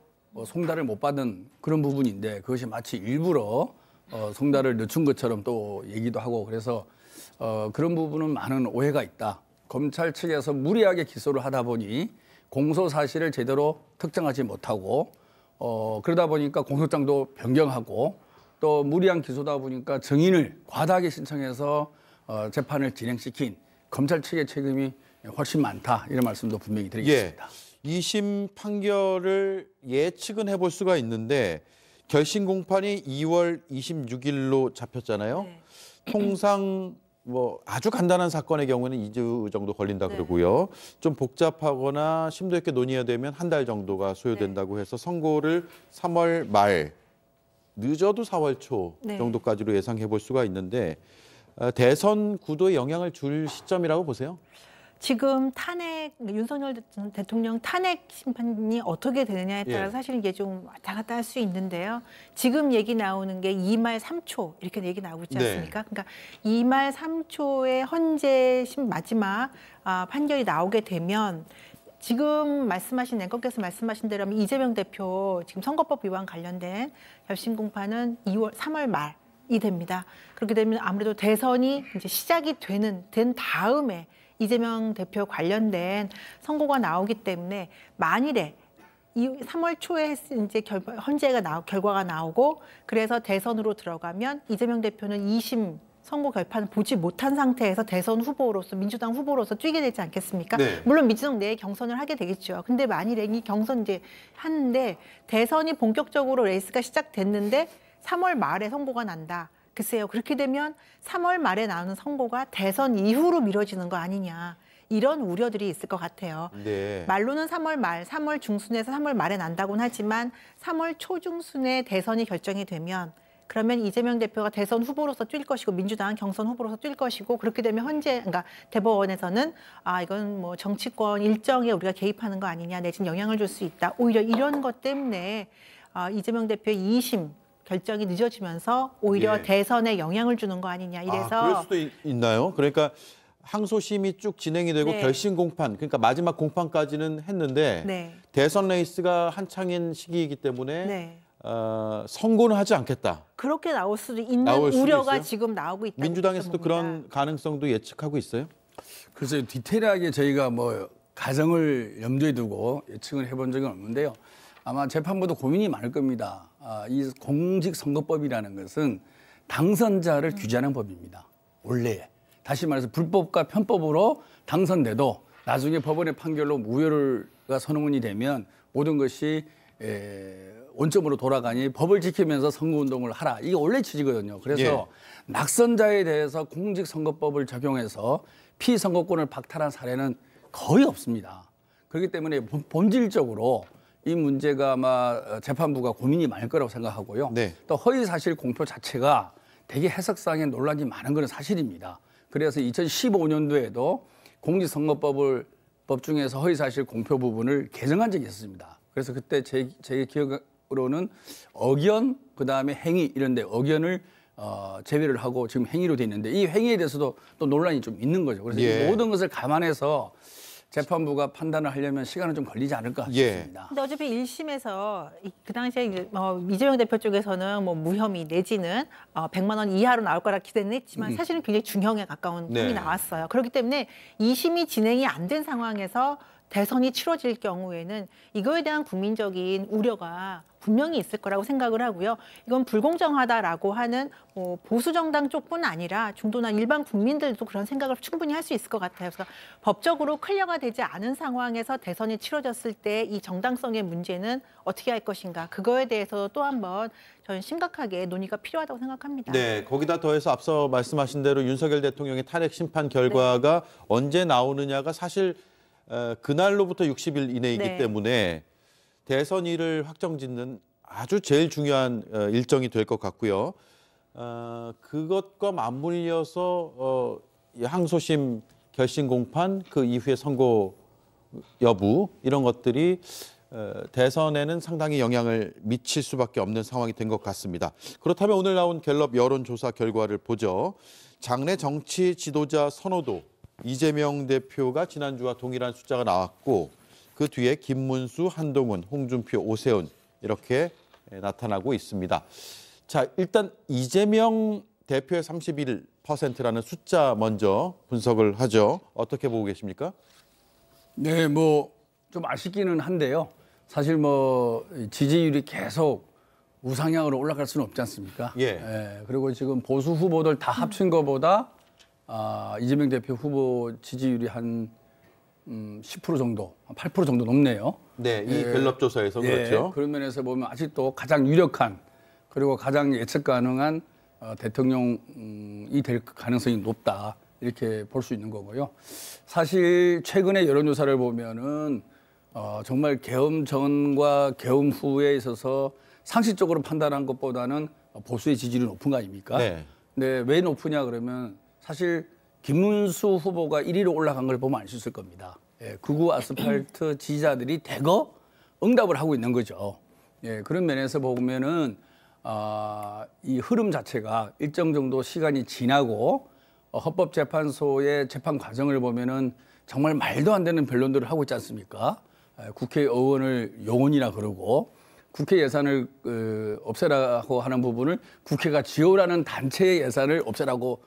송달을 못 받은 그런 부분인데 그것이 마치 일부러 송달을 늦춘 것처럼 또 얘기도 하고 그래서 그런 부분은 많은 오해가 있다. 검찰 측에서 무리하게 기소를 하다 보니 공소 사실을 제대로 특정하지 못하고 그러다 보니까 공소장도 변경하고 또 무리한 기소다 보니까 증인을 과다하게 신청해서 재판을 진행시킨 검찰 측의 책임이 훨씬 많다. 이런 말씀도 분명히 드리겠습니다. 예. 2심 판결을 예측은 해볼 수가 있는데 결심 공판이 2월 26일로 잡혔잖아요. 네. 통상 뭐 아주 간단한 사건의 경우는 2주 정도 걸린다 그러고요. 좀 복잡하거나 심도 있게 논의해야 되면 한 달 정도가 소요된다고 해서 선고를 3월 말, 늦어도 4월 초 정도까지로 예상해 볼 수가 있는데 대선 구도에 영향을 줄 시점이라고 보세요? 지금 탄핵, 윤석열 대통령 탄핵 심판이 어떻게 되느냐에 따라 사실 이게 좀 왔다 갔다 할 수 있는데요. 지금 얘기 나오는 게 2말 3초 이렇게 얘기 나오고 있지 않습니까? 그러니까 2말 3초의 헌재 마지막 판결이 나오게 되면 지금 말씀하신 앵커께서 말씀하신 대로면 이재명 대표 지금 선거법 위반 관련된 결심 공판은 3월 말이 됩니다. 그렇게 되면 아무래도 대선이 이제 시작이 된 다음에 이재명 대표 관련된 선고가 나오기 때문에 만일에 3월 초에 이제 결과가 나오고 그래서 대선으로 들어가면 이재명 대표는 2심 선고 결판을 보지 못한 상태에서 대선 후보로서 민주당 후보로서 뛰게 되지 않겠습니까? 네. 물론 민주당 내에 경선을 하게 되겠죠. 근데 만일에 이 경선 이제 하는데 대선이 본격적으로 레이스가 시작됐는데 3월 말에 선고가 난다. 글쎄요. 그렇게 되면 3월 말에 나오는 선고가 대선 이후로 미뤄지는 거 아니냐. 이런 우려들이 있을 것 같아요. 네. 말로는 3월 말, 3월 중순에서 3월 말에 난다고는 하지만 3월 초중순에 대선이 결정이 되면 그러면 이재명 대표가 대선 후보로서 뛸 것이고 민주당은 경선 후보로서 뛸 것이고 그렇게 되면 그러니까 대법원에서는 이건 뭐 정치권 일정에 우리가 개입하는 거 아니냐 내지는 영향을 줄 수 있다. 오히려 이런 것 때문에 이재명 대표의 2심 결정이 늦어지면서 오히려 대선에 영향을 주는 거 아니냐 이래서 그럴 수도 있나요? 그러니까 항소심이 쭉 진행이 되고 결심 공판, 그러니까 마지막 공판까지는 했는데 대선 레이스가 한창인 시기이기 때문에 선고는 하지 않겠다. 그렇게 나올 수도 있는 우려가 있어요? 지금 나오고 있다. 민주당에서도 그런 가능성도 예측하고 있어요? 글쎄요, 디테일하게 저희가 뭐 가정을 염두에 두고 예측을 해본 적은 없는데요. 아마 재판부도 고민이 많을 겁니다. 이 공직선거법이라는 것은 당선자를 규제하는 법입니다. 원래. 다시 말해서 불법과 편법으로 당선돼도 나중에 법원의 판결로 무효가 선언이 되면 모든 것이 원점으로 돌아가니 법을 지키면서 선거운동을 하라. 이게 원래 취지거든요. 그래서 낙선자에 대해서 공직선거법을 적용해서 피선거권을 박탈한 사례는 거의 없습니다. 그렇기 때문에 본질적으로 이 문제가 아마 재판부가 고민이 많을 거라고 생각하고요. 네. 또 허위사실 공표 자체가 되게 해석상의 논란이 많은 건 사실입니다. 그래서 2015년도에도 공직선거법 중에서 허위사실 공표 부분을 개정한 적이 있었습니다. 그래서 그때 제 기억으로는 억연, 그다음에 행위 이런 데 억연을 제외를 하고 지금 행위로 돼 있는데 이 행위에 대해서도 또 논란이 좀 있는 거죠. 그래서 이 모든 것을 감안해서 재판부가 판단을 하려면 시간은 좀 걸리지 않을까 싶습니다. 근데 어차피 1심에서 그 당시에 이재명 대표 쪽에서는 뭐 무혐의 내지는 100만 원 이하로 나올 거라 기대는 했지만 사실은 굉장히 중형에 가까운 판이 나왔어요. 그렇기 때문에 2심이 진행이 안 된 상황에서 대선이 치러질 경우에는 이거에 대한 국민적인 우려가 분명히 있을 거라고 생각을 하고요. 이건 불공정하다라고 하는 보수 정당 쪽뿐 아니라 중도나 일반 국민들도 그런 생각을 충분히 할 수 있을 것 같아요. 그래서 법적으로 클리어가 되지 않은 상황에서 대선이 치러졌을 때 이 정당성의 문제는 어떻게 할 것인가. 그거에 대해서 또 한번 저는 심각하게 논의가 필요하다고 생각합니다. 네, 거기다 더해서 앞서 말씀하신 대로 윤석열 대통령의 탄핵 심판 결과가 언제 나오느냐가 사실 그날로부터 60일 이내이기 때문에 대선일을 확정짓는 아주 제일 중요한 일정이 될 것 같고요. 그것과 맞물려서 항소심 결심 공판, 그 이후에 선고 여부 이런 것들이 대선에는 상당히 영향을 미칠 수밖에 없는 상황이 된 것 같습니다. 그렇다면 오늘 나온 갤럽 여론조사 결과를 보죠. 장내 정치 지도자 선호도 이재명 대표가 지난주와 동일한 숫자가 나왔고 그 뒤에 김문수, 한동훈, 홍준표, 오세훈 이렇게 나타나고 있습니다. 자, 일단 이재명 대표의 31%라는 숫자 먼저 분석을 하죠. 어떻게 보고 계십니까? 네, 뭐 좀 아쉽기는 한데요. 사실 뭐 지지율이 계속 우상향으로 올라갈 수는 없지 않습니까? 그리고 지금 보수 후보들 다 합친 것보다 이재명 대표 후보 지지율이 한 10% 정도, 8% 정도 높네요. 네, 이 갤럽 조사에서 그렇죠. 그런 면에서 보면 아직도 가장 유력한 그리고 가장 예측 가능한 대통령이 될 가능성이 높다 이렇게 볼 수 있는 거고요. 사실 최근의 여론조사를 보면은 정말 계엄 전과 계엄 후에 있어서 상식적으로 판단한 것보다는 보수의 지지율이 높은 거 아닙니까? 네. 근데 왜 높으냐 그러면 사실 김문수 후보가 1위로 올라간 걸 보면 알 수 있을 겁니다. 극우 아스팔트 지지자들이 대거 응답을 하고 있는 거죠. 그런 면에서 보면은 이 흐름 자체가 일정 정도 시간이 지나고 헌법재판소의 재판 과정을 보면은 정말 말도 안 되는 변론들을 하고 있지 않습니까? 국회의원을 요원이라 그러고 국회 예산을 없애라고 하는 부분을 국회가 지어라는 단체의 예산을 없애라고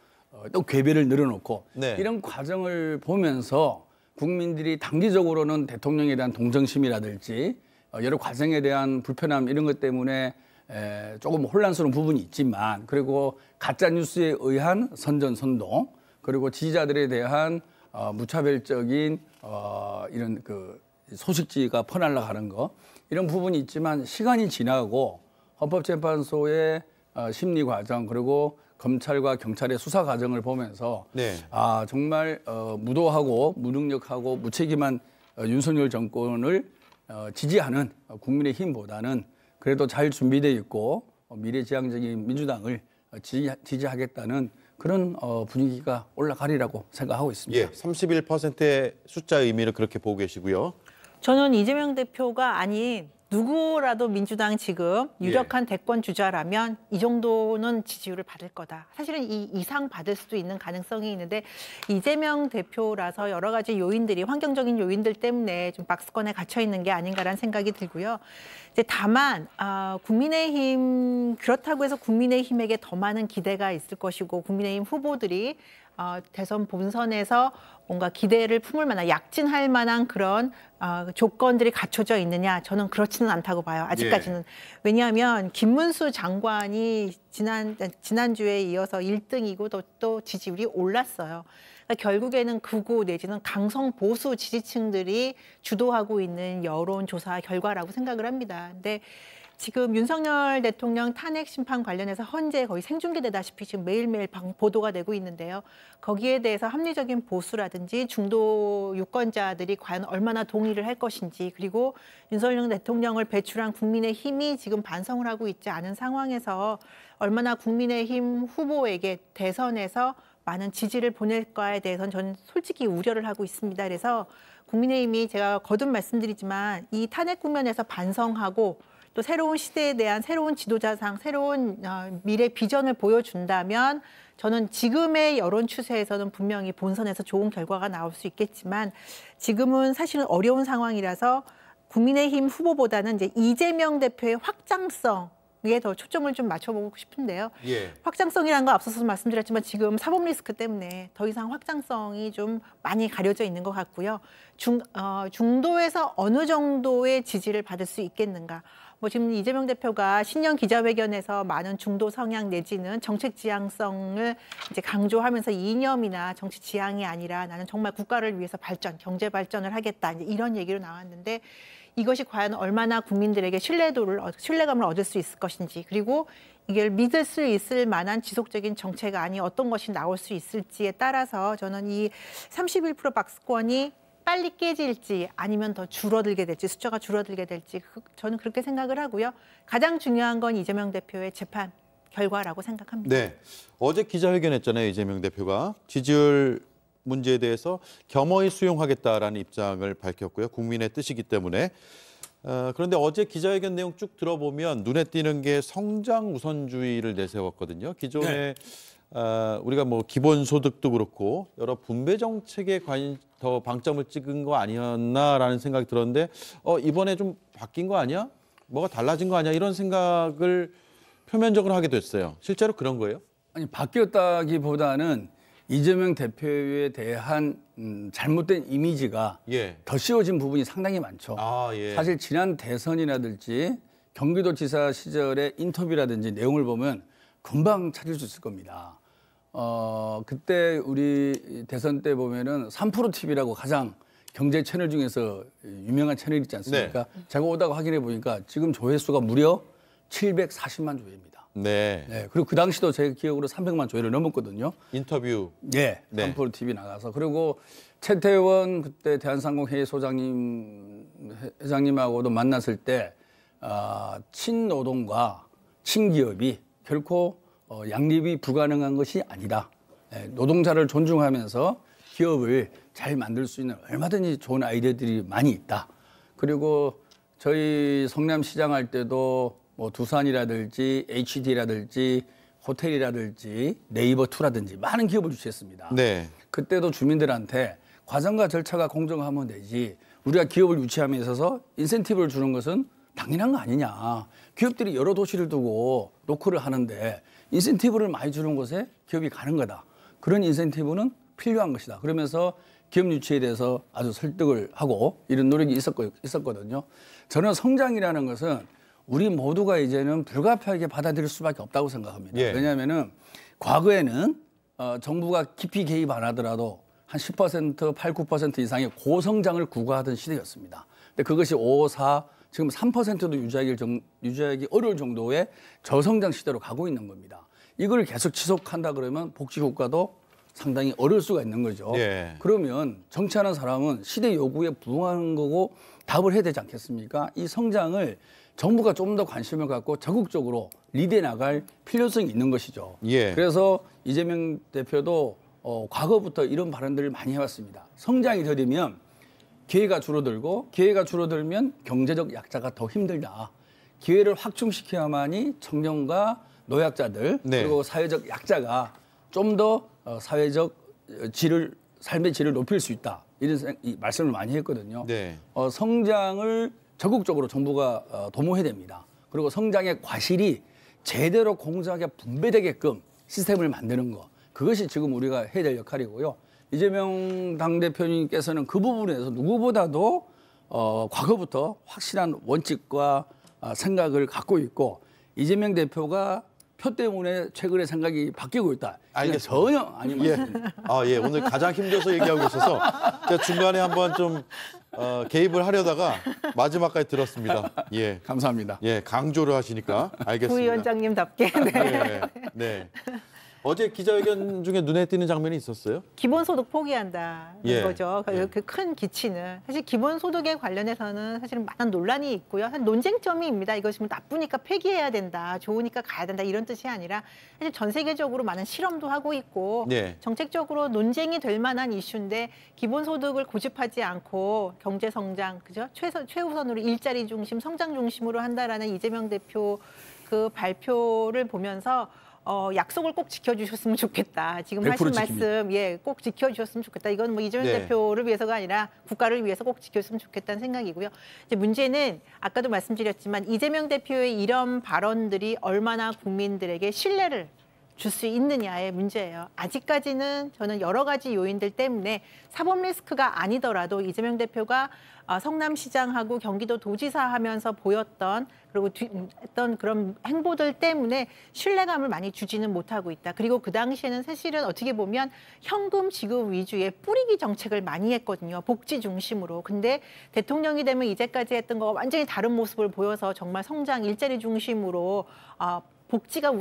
또 궤배를 늘어놓고 이런 과정을 보면서 국민들이 단기적으로는 대통령에 대한 동정심이라든지 여러 과정에 대한 불편함 이런 것 때문에 조금 혼란스러운 부분이 있지만 그리고 가짜 뉴스에 의한 선전선동 그리고 지지자들에 대한 무차별적인 이런 그 소식지가 퍼날라가는 거 이런 부분이 있지만 시간이 지나고 헌법재판소의 심리 과정 그리고 검찰과 경찰의 수사 과정을 보면서 정말 무도하고 무능력하고 무책임한 윤석열 정권을 지지하는 국민의힘보다는 그래도 잘 준비되어 있고 미래지향적인 민주당을 지지하겠다는 그런 분위기가 올라가리라고 생각하고 있습니다. 31%의 숫자의 의미를 그렇게 보고 계시고요. 저는 이재명 대표가 아닌 누구라도 민주당 지금 유력한 대권 주자라면 이 정도는 지지율을 받을 거다. 사실은 이 이상 받을 수도 있는 가능성이 있는데 이재명 대표라서 여러 가지 요인들이 환경적인 요인들 때문에 좀 박스권에 갇혀 있는 게 아닌가라는 생각이 들고요. 이제 다만 국민의힘 그렇다고 해서 국민의힘에게 더 많은 기대가 있을 것이고 국민의힘 후보들이 대선 본선에서 뭔가 기대를 품을 만한 약진할 만한 그런 조건들이 갖춰져 있느냐 저는 그렇지는 않다고 봐요. 아직까지는. 왜냐하면 김문수 장관이 지난주에 이어서 1등이고 또 지지율이 올랐어요. 그러니까 결국에는 극우 내지는 강성 보수 지지층들이 주도하고 있는 여론조사 결과라고 생각을 합니다. 근데 지금 윤석열 대통령 탄핵 심판 관련해서 헌재 거의 생중계되다시피 지금 매일매일 보도가 되고 있는데요. 거기에 대해서 합리적인 보수라든지 중도 유권자들이 과연 얼마나 동의를 할 것인지, 그리고 윤석열 대통령을 배출한 국민의힘이 지금 반성을 하고 있지 않은 상황에서 얼마나 국민의힘 후보에게 대선에서 많은 지지를 보낼까에 대해서는 저는 솔직히 우려를 하고 있습니다. 그래서 국민의힘이 제가 거듭 말씀드리지만 이 탄핵 국면에서 반성하고 또 새로운 시대에 대한 새로운 지도자상, 새로운 미래 비전을 보여준다면 저는 지금의 여론 추세에서는 분명히 본선에서 좋은 결과가 나올 수 있겠지만 지금은 사실은 어려운 상황이라서 국민의힘 후보보다는 이제 이재명 대표의 확장성 에 더 초점을 좀 맞춰보고 싶은데요. 예. 확장성이라는 거 앞서서 말씀드렸지만 지금 사법 리스크 때문에 더 이상 확장성이 좀 많이 가려져 있는 것 같고요. 중도에서 어느 정도의 지지를 받을 수 있겠는가. 뭐 지금 이재명 대표가 신년 기자회견에서 많은 중도 성향 내지는 정책 지향성을 이제 강조하면서 이념이나 정치 지향이 아니라 나는 정말 국가를 위해서 발전, 경제 발전을 하겠다, 이제 이런 얘기로 나왔는데 이것이 과연 얼마나 국민들에게 신뢰감을 얻을 수 있을 것인지, 그리고 이걸 믿을 수 있을 만한 지속적인 정책안이 어떤 것이 나올 수 있을지에 따라서 저는 이 31% 박스권이 빨리 깨질지 아니면 더 줄어들게 될지, 숫자가 줄어들게 될지 저는 그렇게 생각을 하고요. 가장 중요한 건 이재명 대표의 재판 결과라고 생각합니다. 네, 어제 기자회견했잖아요. 이재명 대표가 지지율 문제에 대해서 겸허히 수용하겠다라는 입장을 밝혔고요. 국민의 뜻이기 때문에. 그런데 어제 기자회견 내용 쭉 들어보면 눈에 띄는 게 성장 우선주의를 내세웠거든요. 기존에 우리가 뭐 기본소득도 그렇고 여러 분배 정책에 더 방점을 찍은 거 아니었나라는 생각이 들었는데 이번에 좀 바뀐 거 아니야? 뭐가 달라진 거 아니야? 이런 생각을 표면적으로 하게 됐어요. 실제로 그런 거예요? 아니, 바뀌었다기보다는 이재명 대표에 대한 잘못된 이미지가 더 씌워진 부분이 상당히 많죠. 사실 지난 대선이라든지 경기도지사 시절의 인터뷰라든지 내용을 보면 금방 찾을 수 있을 겁니다. 그때 우리 대선 때 보면은 3프로TV라고 가장 경제 채널 중에서 유명한 채널이 있지 않습니까? 네. 제가 오다가 확인해 보니까 지금 조회수가 무려 740만 조회입니다. 네. 그리고 그 당시도 제 기억으로 300만 조회를 넘었거든요. 인터뷰. 네. 3프로TV 나가서. 그리고 최태원 그때 대한상공회의 회장님하고도 만났을 때 친노동과 친기업이 결코 양립이 불가능한 것이 아니다. 노동자를 존중하면서 기업을 잘 만들 수 있는 얼마든지 좋은 아이디어들이 많이 있다. 그리고 저희 성남시장 할 때도 뭐 두산이라든지 HD라든지 호텔이라든지 네이버2라든지 많은 기업을 유치했습니다. 네. 그때도 주민들한테 과정과 절차가 공정하면 되지 우리가 기업을 유치함에 있어서 인센티브를 주는 것은 당연한 거 아니냐. 기업들이 여러 도시를 두고 노크를 하는데 인센티브를 많이 주는 곳에 기업이 가는 거다. 그런 인센티브는 필요한 것이다. 그러면서 기업 유치에 대해서 아주 설득을 하고 이런 노력이 있었거든요. 저는 성장이라는 것은 우리 모두가 이제는 불가피하게 받아들일 수밖에 없다고 생각합니다. 왜냐하면은 과거에는 정부가 깊이 개입 안 하더라도 한 10%, 8, 9% 이상의 고성장을 구가하던 시대였습니다. 근데 그것이 5, 4, 지금 3%도 유지하기 어려울 정도의 저성장 시대로 가고 있는 겁니다. 이걸 계속 지속한다 그러면 복지 효과도 상당히 어려울 수가 있는 거죠. 그러면 정치하는 사람은 시대 요구에 부응하는 거고 답을 해야 되지 않겠습니까? 이 성장을 정부가 좀 더 관심을 갖고 적극적으로 리드해 나갈 필요성이 있는 것이죠. 그래서 이재명 대표도 과거부터 이런 발언들을 많이 해왔습니다. 성장이 더디면 기회가 줄어들고 기회가 줄어들면 경제적 약자가 더 힘들다. 기회를 확충시켜야만이 청년과 노약자들 그리고 사회적 약자가 좀 더 사회적 삶의 질을 높일 수 있다. 이런 말씀을 많이 했거든요. 성장을 적극적으로 정부가 도모해야 됩니다. 그리고 성장의 과실이 제대로 공정하게 분배되게끔 시스템을 만드는 거. 그것이 지금 우리가 해야 될 역할이고요. 이재명 당대표님께서는 그 부분에서 누구보다도 과거부터 확실한 원칙과 생각을 갖고 있고 이재명 대표가 표 때문에 최근에 생각이 바뀌고 있다. 알겠습니다. 전혀 아닌 말씀입니다. 오늘 가장 힘줘서 얘기하고 있어서 제가 중간에 한번 좀 개입을 하려다가 마지막까지 들었습니다. 예. 감사합니다. 예, 강조를 하시니까 알겠습니다. 부위원장님답게. 네. 네. 네. 어제 기자회견 중에 눈에 띄는 장면이 있었어요? 기본소득 포기한다는 예. 거죠. 그 큰 기치는. 사실 기본소득에 관련해서는 사실은 많은 논란이 있고요. 사실 논쟁점입니다. 이것이 뭐 나쁘니까 폐기해야 된다, 좋으니까 가야 된다 이런 뜻이 아니라 사실 전 세계적으로 많은 실험도 하고 있고 네. 정책적으로 논쟁이 될 만한 이슈인데 기본소득을 고집하지 않고 경제 성장, 그죠? 최우선으로 일자리 중심, 성장 중심으로 한다라는 이재명 대표 그 발표를 보면서 약속을 꼭 지켜주셨으면 좋겠다. 지금 하신 말씀, 예, 꼭 지켜주셨으면 좋겠다. 이건 뭐 이재명 네. 대표를 위해서가 아니라 국가를 위해서 꼭 지켜줬으면 좋겠다는 생각이고요. 이제 문제는 아까도 말씀드렸지만 이재명 대표의 이런 발언들이 얼마나 국민들에게 신뢰를 줄 수 있느냐의 문제예요. 아직까지는 저는 여러 가지 요인들 때문에 사법 리스크가 아니더라도 이재명 대표가 성남시장하고 경기도 도지사 하면서 보였던 그리고 했던 그런 행보들 때문에 신뢰감을 많이 주지는 못하고 있다. 그리고 그 당시에는 사실은 어떻게 보면 현금 지급 위주의 뿌리기 정책을 많이 했거든요. 복지 중심으로. 근데 대통령이 되면 이제까지 했던 거와 완전히 다른 모습을 보여서 정말 성장, 일자리 중심으로 복지가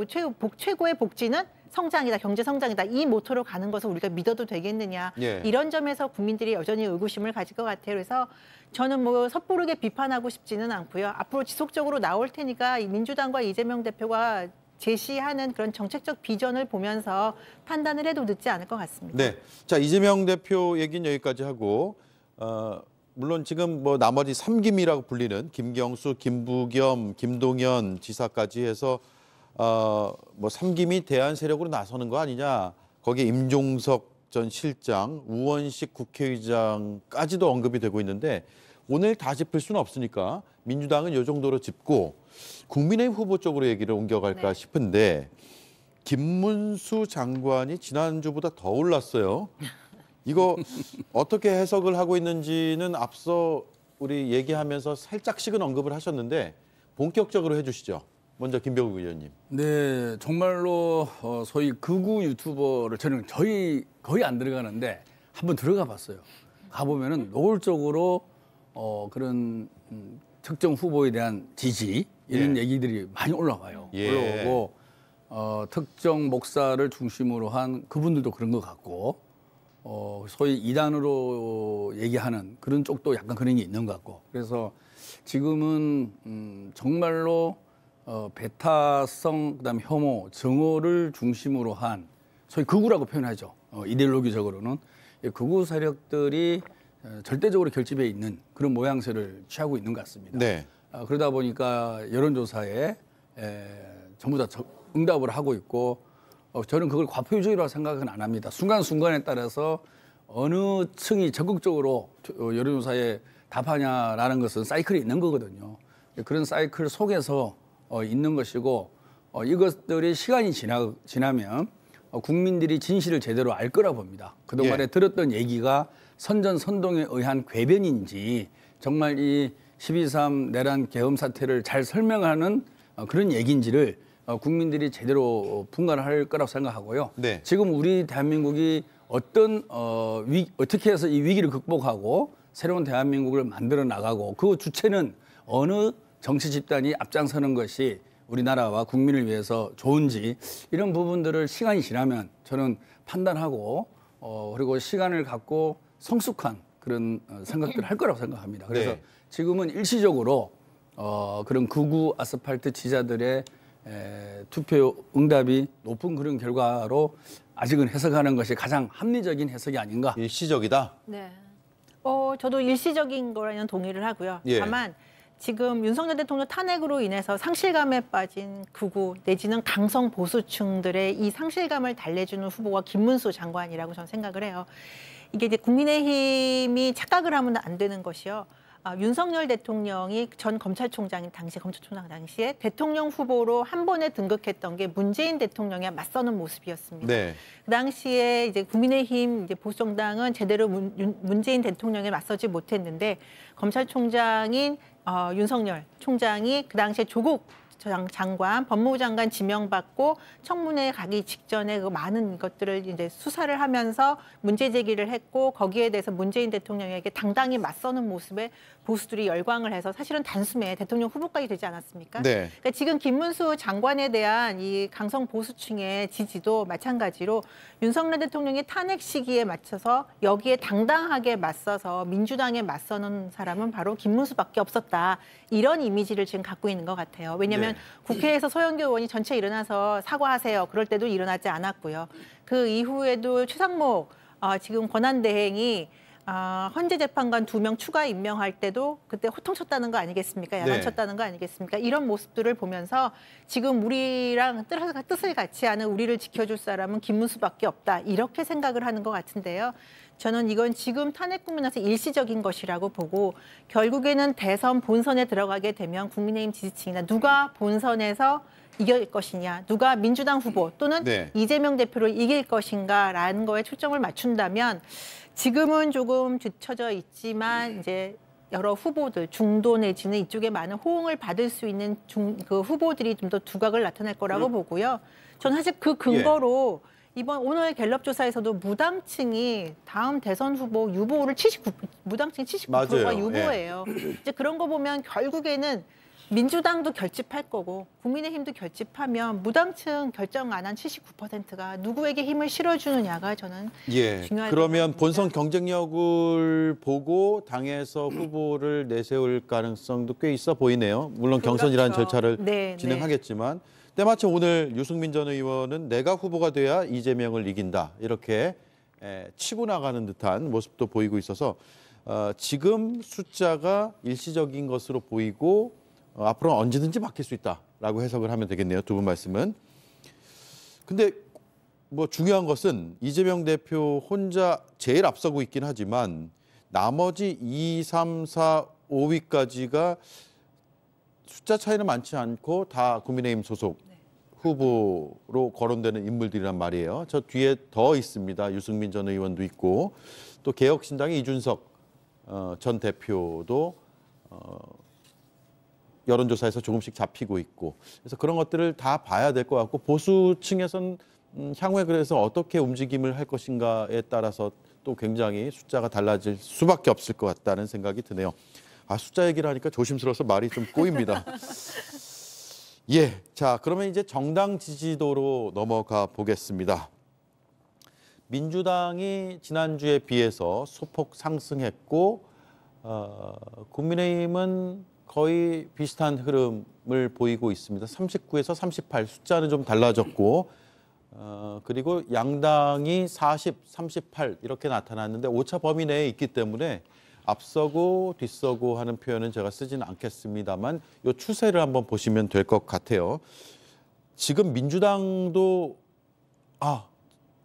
최고의 복지는 성장이다, 경제 성장이다. 이 모토로 가는 것을 우리가 믿어도 되겠느냐. 예. 이런 점에서 국민들이 여전히 의구심을 가질 것 같아요. 그래서 저는 뭐 섣부르게 비판하고 싶지는 않고요. 앞으로 지속적으로 나올 테니까 민주당과 이재명 대표가 제시하는 그런 정책적 비전을 보면서 판단을 해도 늦지 않을 것 같습니다. 네. 자, 이재명 대표 얘기는 여기까지 하고 물론 지금 뭐 나머지 3김이라고 불리는 김경수, 김부겸, 김동연 지사까지 해서 뭐 3김이 대안 세력으로 나서는 거 아니냐. 거기에 임종석 전 실장, 우원식 국회의장까지도 언급이 되고 있는데 오늘 다 짚을 수는 없으니까 민주당은 이 정도로 짚고 국민의힘 후보 쪽으로 얘기를 옮겨갈까 싶은데 김문수 장관이 지난주보다 더 올랐어요. 이거 어떻게 해석을 하고 있는지는 앞서 우리 얘기하면서 살짝씩은 언급을 하셨는데 본격적으로 해주시죠. 먼저 김병욱 의원님. 네, 정말로 소위 극우 유튜버를 저는 거의 안 들어가는데 한번 들어가 봤어요. 가보면은 노골적으로 그런 특정 후보에 대한 지지 이런 얘기들이 많이 올라와요. 올라오고 특정 목사를 중심으로 한 그분들도 그런 것 같고 소위 이단으로 얘기하는 그런 쪽도 약간 그런 게 있는 것 같고 그래서 지금은 정말로 배타성, 그다음에 혐오, 정오를 중심으로 한 소위 극우라고 표현하죠. 이데올로기적으로는 극우 세력들이 절대적으로 결집해 있는 그런 모양새를 취하고 있는 것 같습니다. 네. 그러다 보니까 여론조사에 전부 다 응답을 하고 있고 저는 그걸 과표주의라고 생각은 안 합니다. 순간순간에 따라서 어느 층이 적극적으로 여론조사에 답하냐라는 것은 사이클이 있는 거거든요. 그런 사이클 속에서 있는 것이고 이것들이 시간이 지나면 국민들이 진실을 제대로 알 거라 봅니다. 그동안에 들었던 얘기가 선전선동에 의한 궤변인지 정말 이 12.3 내란 계엄 사태를 잘 설명하는 그런 얘기인지를 국민들이 제대로 분간할 거라고 생각하고요. 네. 지금 우리 대한민국이 어떻게 해서 이 위기를 극복하고 새로운 대한민국을 만들어 나가고 그 주체는 어느 정치 집단이 앞장서는 것이 우리나라와 국민을 위해서 좋은지 이런 부분들을 시간이 지나면 저는 판단하고 그리고 시간을 갖고 성숙한 그런 생각들을 할 거라고 생각합니다. 그래서 지금은 일시적으로 그런 극우 아스팔트 지지자들의 투표 응답이 높은 그런 결과로 아직은 해석하는 것이 가장 합리적인 해석이 아닌가. 일시적이다? 네. 저도 일시적인 거라는 동의를 하고요. 다만 지금 윤석열 대통령 탄핵으로 인해서 상실감에 빠진 극우 내지는 강성 보수층들의 이 상실감을 달래주는 후보가 김문수 장관이라고 저는 생각을 해요. 이게 이제 국민의힘이 착각을 하면 안 되는 것이요. 윤석열 대통령이 전 검찰총장 당시에 대통령 후보로 한 번에 등극했던 게 문재인 대통령에 맞서는 모습이었습니다. 네. 그 당시에 이제 국민의힘 이제 보수정당은 제대로 문재인 대통령에 맞서지 못했는데 검찰총장인 윤석열 총장이 그 당시에 조국 장관, 법무부 장관 지명받고 청문회에 가기 직전에 그 많은 것들을 이제 수사를 하면서 문제 제기를 했고 거기에 대해서 문재인 대통령에게 당당히 맞서는 모습에 보수들이 열광을 해서 사실은 단숨에 대통령 후보까지 되지 않았습니까? 네. 그러니까 지금 김문수 장관에 대한 이 강성 보수층의 지지도 마찬가지로 윤석열 대통령의 탄핵 시기에 맞춰서 여기에 당당하게 맞서서 민주당에 맞서는 사람은 바로 김문수밖에 없었다. 이런 이미지를 지금 갖고 있는 것 같아요. 왜냐하면 네. 국회에서 서영교 의원이 전체 일어나서 사과하세요. 그럴 때도 일어나지 않았고요. 그 이후에도 최상목 지금 권한대행이 헌재 재판관 2명 추가 임명할 때도 그때 호통쳤다는 거 아니겠습니까? 야단쳤다는 거 아니겠습니까? 이런 모습들을 보면서 지금 우리랑 뜻을 같이 하는 우리를 지켜줄 사람은 김문수밖에 없다. 이렇게 생각을 하는 것 같은데요. 저는 이건 지금 탄핵 국면에서 일시적인 것이라고 보고 결국에는 대선 본선에 들어가게 되면 국민의힘 지지층이나 누가 본선에서 이길 것이냐, 누가 민주당 후보 또는 네. 이재명 대표를 이길 것인가라는 거에 초점을 맞춘다면 지금은 조금 뒤처져 있지만 이제 여러 후보들 중도 내지는 이쪽에 많은 호응을 받을 수 있는 그 후보들이 좀 더 두각을 나타낼 거라고 보고요. 저는 사실 그 근거로 이번 오늘 갤럽 조사에서도 무당층이 다음 대선 후보 유보를 무당층이 79%가 맞아요. 유보예요. 이제 그런 거 보면 결국에는 민주당도 결집할 거고 국민의힘도 결집하면 무당층 결정 안 한 79%가 누구에게 힘을 실어주느냐가 저는 중요할 그러면 것 같습니다. 본선 경쟁력을 보고 당에서 후보를 내세울 가능성도 꽤 있어 보이네요. 물론 경선이라는 절차를 진행하겠지만 때마침 오늘 유승민 전 의원은 내가 후보가 돼야 이재명을 이긴다 이렇게 치고 나가는 듯한 모습도 보이고 있어서 지금 숫자가 일시적인 것으로 보이고 앞으로는 언제든지 바뀔 수 있다라고 해석을 하면 되겠네요. 두 분 말씀은. 근데 뭐 중요한 것은 이재명 대표 혼자 제일 앞서고 있긴 하지만 나머지 2, 3, 4, 5위까지가 숫자 차이는 많지 않고 다 국민의힘 소속 후보로 거론되는 인물들이란 말이에요. 저 뒤에 더 있습니다. 유승민 전 의원도 있고 또 개혁신당의 이준석 전 대표도 여론조사에서 조금씩 잡히고 있고 그래서 그런 것들을 다 봐야 될 것 같고 보수층에선 향후에 그래서 어떻게 움직임을 할 것인가에 따라서 또 굉장히 숫자가 달라질 수밖에 없을 것 같다는 생각이 드네요. 숫자 얘기를 하니까 조심스러워서 말이 좀 꼬입니다. 자 그러면 이제 정당 지지도로 넘어가 보겠습니다. 민주당이 지난주에 비해서 소폭 상승했고 국민의힘은 거의 비슷한 흐름을 보이고 있습니다. 39에서 38 숫자는 좀 달라졌고 그리고 양당이 40, 38 이렇게 나타났는데 오차 범위 내에 있기 때문에 앞서고 뒤서고 하는 표현은 제가 쓰지는 않겠습니다만 이 추세를 한번 보시면 될 것 같아요. 지금 민주당도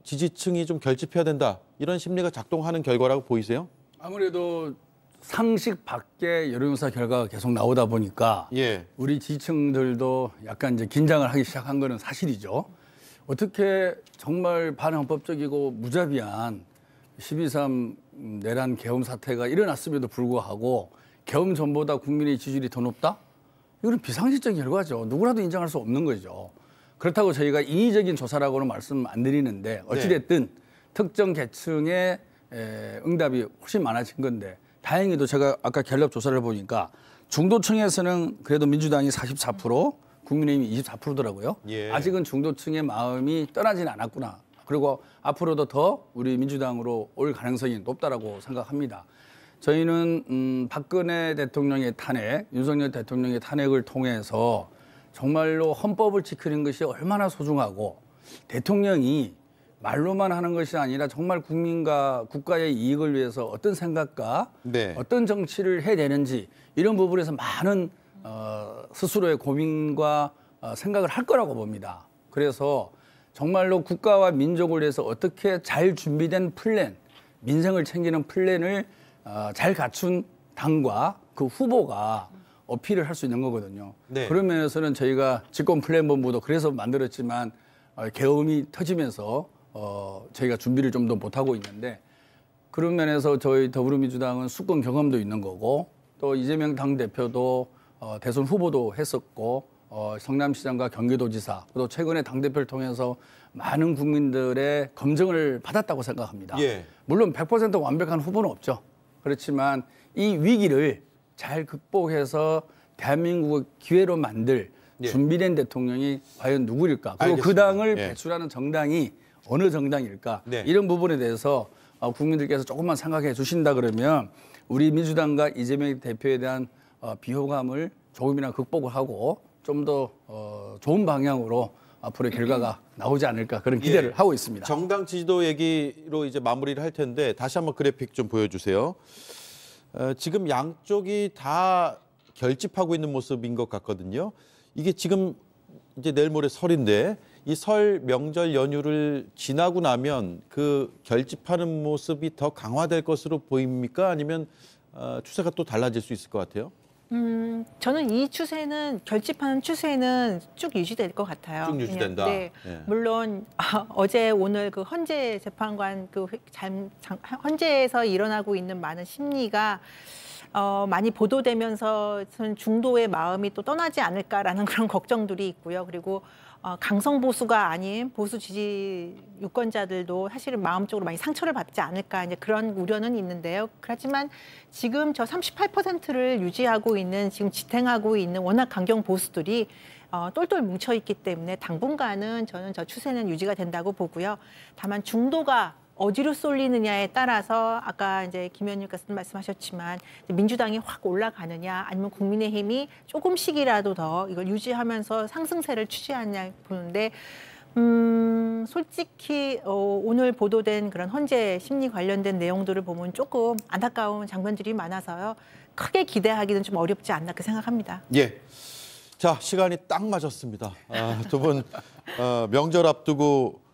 지지층이 좀 결집해야 된다 이런 심리가 작동하는 결과라고 보이세요? 아무래도 상식 밖의 여론조사 결과가 계속 나오다 보니까 우리 지지층들도 약간 이제 긴장을 하기 시작한 거는 사실이죠. 어떻게 정말 반헌법적이고 무자비한 12.3 내란 계엄 사태가 일어났음에도 불구하고 계엄 전보다 국민의 지지율이 더 높다? 이건 비상식적인 결과죠. 누구라도 인정할 수 없는 거죠. 그렇다고 저희가 인위적인 조사라고는 말씀 안 드리는데 어찌됐든 특정 계층의 응답이 훨씬 많아진 건데 다행히도 제가 아까 갤럽 조사를 보니까 중도층에서는 그래도 민주당이 44%, 국민의힘이 24%더라고요. 아직은 중도층의 마음이 떠나지는 않았구나. 그리고 앞으로도 더 우리 민주당으로 올 가능성이 높다라고 생각합니다. 저희는 박근혜 대통령의 탄핵, 윤석열 대통령의 탄핵을 통해서 정말로 헌법을 지키는 것이 얼마나 소중하고 대통령이 말로만 하는 것이 아니라 정말 국민과 국가의 이익을 위해서 어떤 생각과 어떤 정치를 해야 되는지 이런 부분에서 많은 스스로의 고민과 생각을 할 거라고 봅니다. 그래서 정말로 국가와 민족을 위해서 어떻게 잘 준비된 플랜, 민생을 챙기는 플랜을 잘 갖춘 당과 그 후보가 어필을 할 수 있는 거거든요. 그런 면에서는 저희가 집권플랜본부도 그래서 만들었지만 계엄이 터지면서 저희가 준비를 좀 더 못하고 있는데 그런 면에서 저희 더불어민주당은 수권 경험도 있는 거고 또 이재명 당대표도 대선 후보도 했었고 성남시장과 경기도지사 또 최근에 당대표를 통해서 많은 국민들의 검증을 받았다고 생각합니다. 예. 물론 100% 완벽한 후보는 없죠. 그렇지만 이 위기를 잘 극복해서 대한민국을 기회로 만들 준비된 대통령이 과연 누구일까? 그리고 알겠습니다. 그 당을 배출하는 정당이 어느 정당일까? 이런 부분에 대해서 국민들께서 조금만 생각해 주신다 그러면 우리 민주당과 이재명 대표에 대한 비호감을 조금이나 극복을 하고 좀 더 좋은 방향으로 앞으로의 결과가 나오지 않을까 그런 기대를 하고 있습니다. 정당 지지도 얘기로 이제 마무리를 할 텐데 다시 한번 그래픽 좀 보여주세요. 지금 양쪽이 다 결집하고 있는 모습인 것 같거든요. 이게 지금 이제 내일 모레 설인데 이 설 명절 연휴를 지나고 나면 그 결집하는 모습이 더 강화될 것으로 보입니까? 아니면 추세가 또 달라질 수 있을 것 같아요? 저는 이 추세는 결집하는 추세는 쭉 유지될 것 같아요. 쭉 유지된다. 네. 물론 어제 오늘 그 헌재 재판관 그 헌재에서 일어나고 있는 많은 심리가 많이 보도되면서 중도의 마음이 또 떠나지 않을까라는 그런 걱정들이 있고요. 그리고 강성 보수가 아닌 보수 지지 유권자들도 사실은 마음적으로 많이 상처를 받지 않을까 이제 그런 우려는 있는데요. 그렇지만 지금 저 38%를 유지하고 있는 지금 지탱하고 있는 워낙 강경 보수들이 똘똘 뭉쳐 있기 때문에 당분간은 저는 저 추세는 유지가 된다고 보고요. 다만 중도가 어디로 쏠리느냐에 따라서 아까 이제 김 의원님께서 말씀하셨지만 민주당이 확 올라가느냐 아니면 국민의힘이 조금씩이라도 더 이걸 유지하면서 상승세를 취재하느냐 보는데 솔직히 오늘 보도된 그런 헌재 심리 관련된 내용들을 보면 조금 안타까운 장면들이 많아서요. 크게 기대하기는 좀 어렵지 않나 그 생각합니다. 예. 자, 시간이 딱 맞았습니다. 두 분 명절 앞두고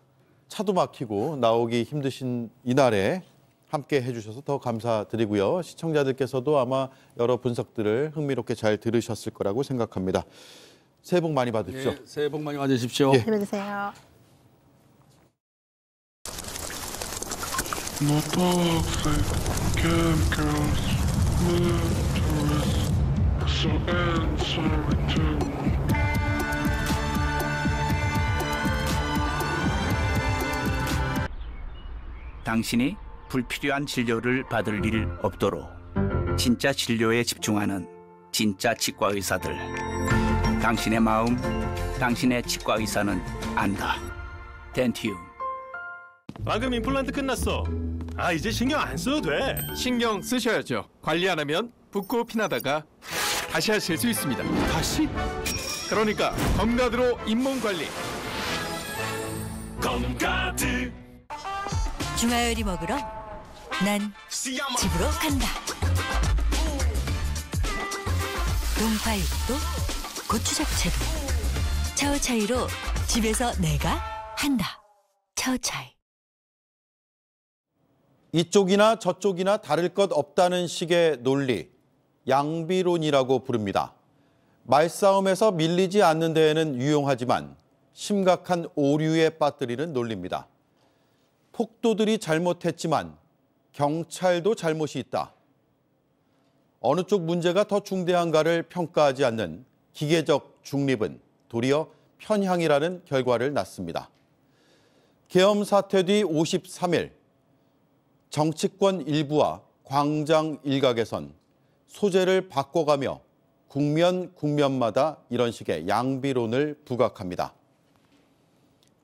차도 막히고 나오기 힘드신 이날에 함께 해주셔서 더 감사드리고요. 시청자들께서도 아마 여러 분석들을 흥미롭게 잘 들으셨을 거라고 생각합니다. 새해 복 많이 받으십시오. 네, 새해 복 많이 받으십시오. 잘 받으세요. 당신이 불필요한 진료를 받을 일 없도록 진짜 진료에 집중하는 진짜 치과 의사들. 당신의 마음, 당신의 치과 의사는 안다. 덴티움. 방금 임플란트 끝났어. 이제 신경 안 써도 돼. 신경 쓰셔야죠. 관리 안 하면 붓고 피나다가 다시 하실 수 있습니다. 다시? 그러니까 검가드로 잇몸 관리. 검가드. 중화요리 먹으러 난 집으로 간다. 동파 육도, 고추 잡채도 차오차이로 집에서 내가 한다. 차오차이. 이쪽이나 저쪽이나 다를 것 없다는 식의 논리, 양비론이라고 부릅니다. 말싸움에서 밀리지 않는 데에는 유용하지만 심각한 오류에 빠뜨리는 논리입니다. 폭도들이 잘못했지만 경찰도 잘못이 있다. 어느 쪽 문제가 더 중대한가를 평가하지 않는 기계적 중립은 도리어 편향이라는 결과를 낳습니다. 계엄 사태 뒤 53일, 정치권 일부와 광장 일각에선 소재를 바꿔가며 국면마다 이런 식의 양비론을 부각합니다.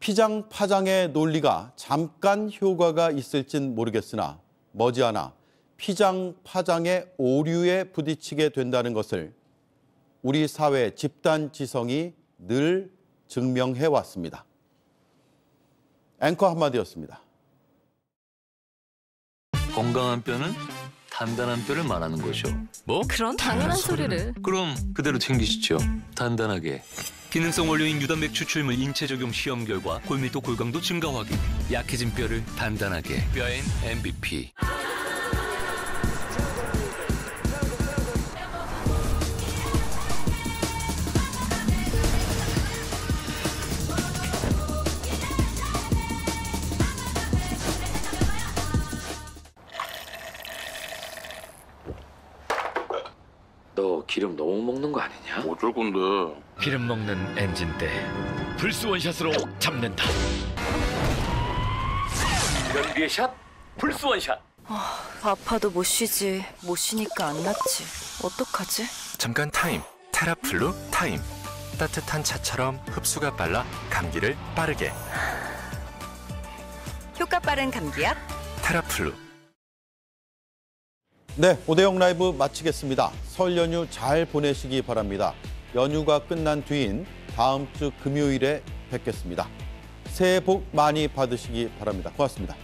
피장파장의 논리가 잠깐 효과가 있을진 모르겠으나 머지않아 피장파장의 오류에 부딪히게 된다는 것을 우리 사회 집단 지성이 늘 증명해왔습니다. 앵커 한마디였습니다. 건강한 뼈는 단단한 뼈를 말하는 거죠. 뭐? 그런 당연한 소리를. 그럼 그대로 챙기시죠. 단단하게. 기능성 원료인 유단백 추출물 인체 적용 시험 결과 골밀도 골강도 증가 확인. 약해진 뼈를 단단하게. 뼈엔 MVP. 너 기름 너무 먹는 거 아니냐? 어쩔 건데. 기름 먹는 엔진대 불스 원샷으로 잡는다. 연비의 샷, 불스 원샷. 아파도 못 쉬지. 못 쉬니까 안 낫지. 어떡하지? 잠깐 타임. 테라플루 타임. 따뜻한 차처럼 흡수가 빨라 감기를 빠르게. 효과 빠른 감기약 테라플루. 네, 오대영 라이브 마치겠습니다. 설 연휴 잘 보내시기 바랍니다. 연휴가 끝난 뒤인 다음 주 금요일에 뵙겠습니다. 새해 복 많이 받으시기 바랍니다. 고맙습니다.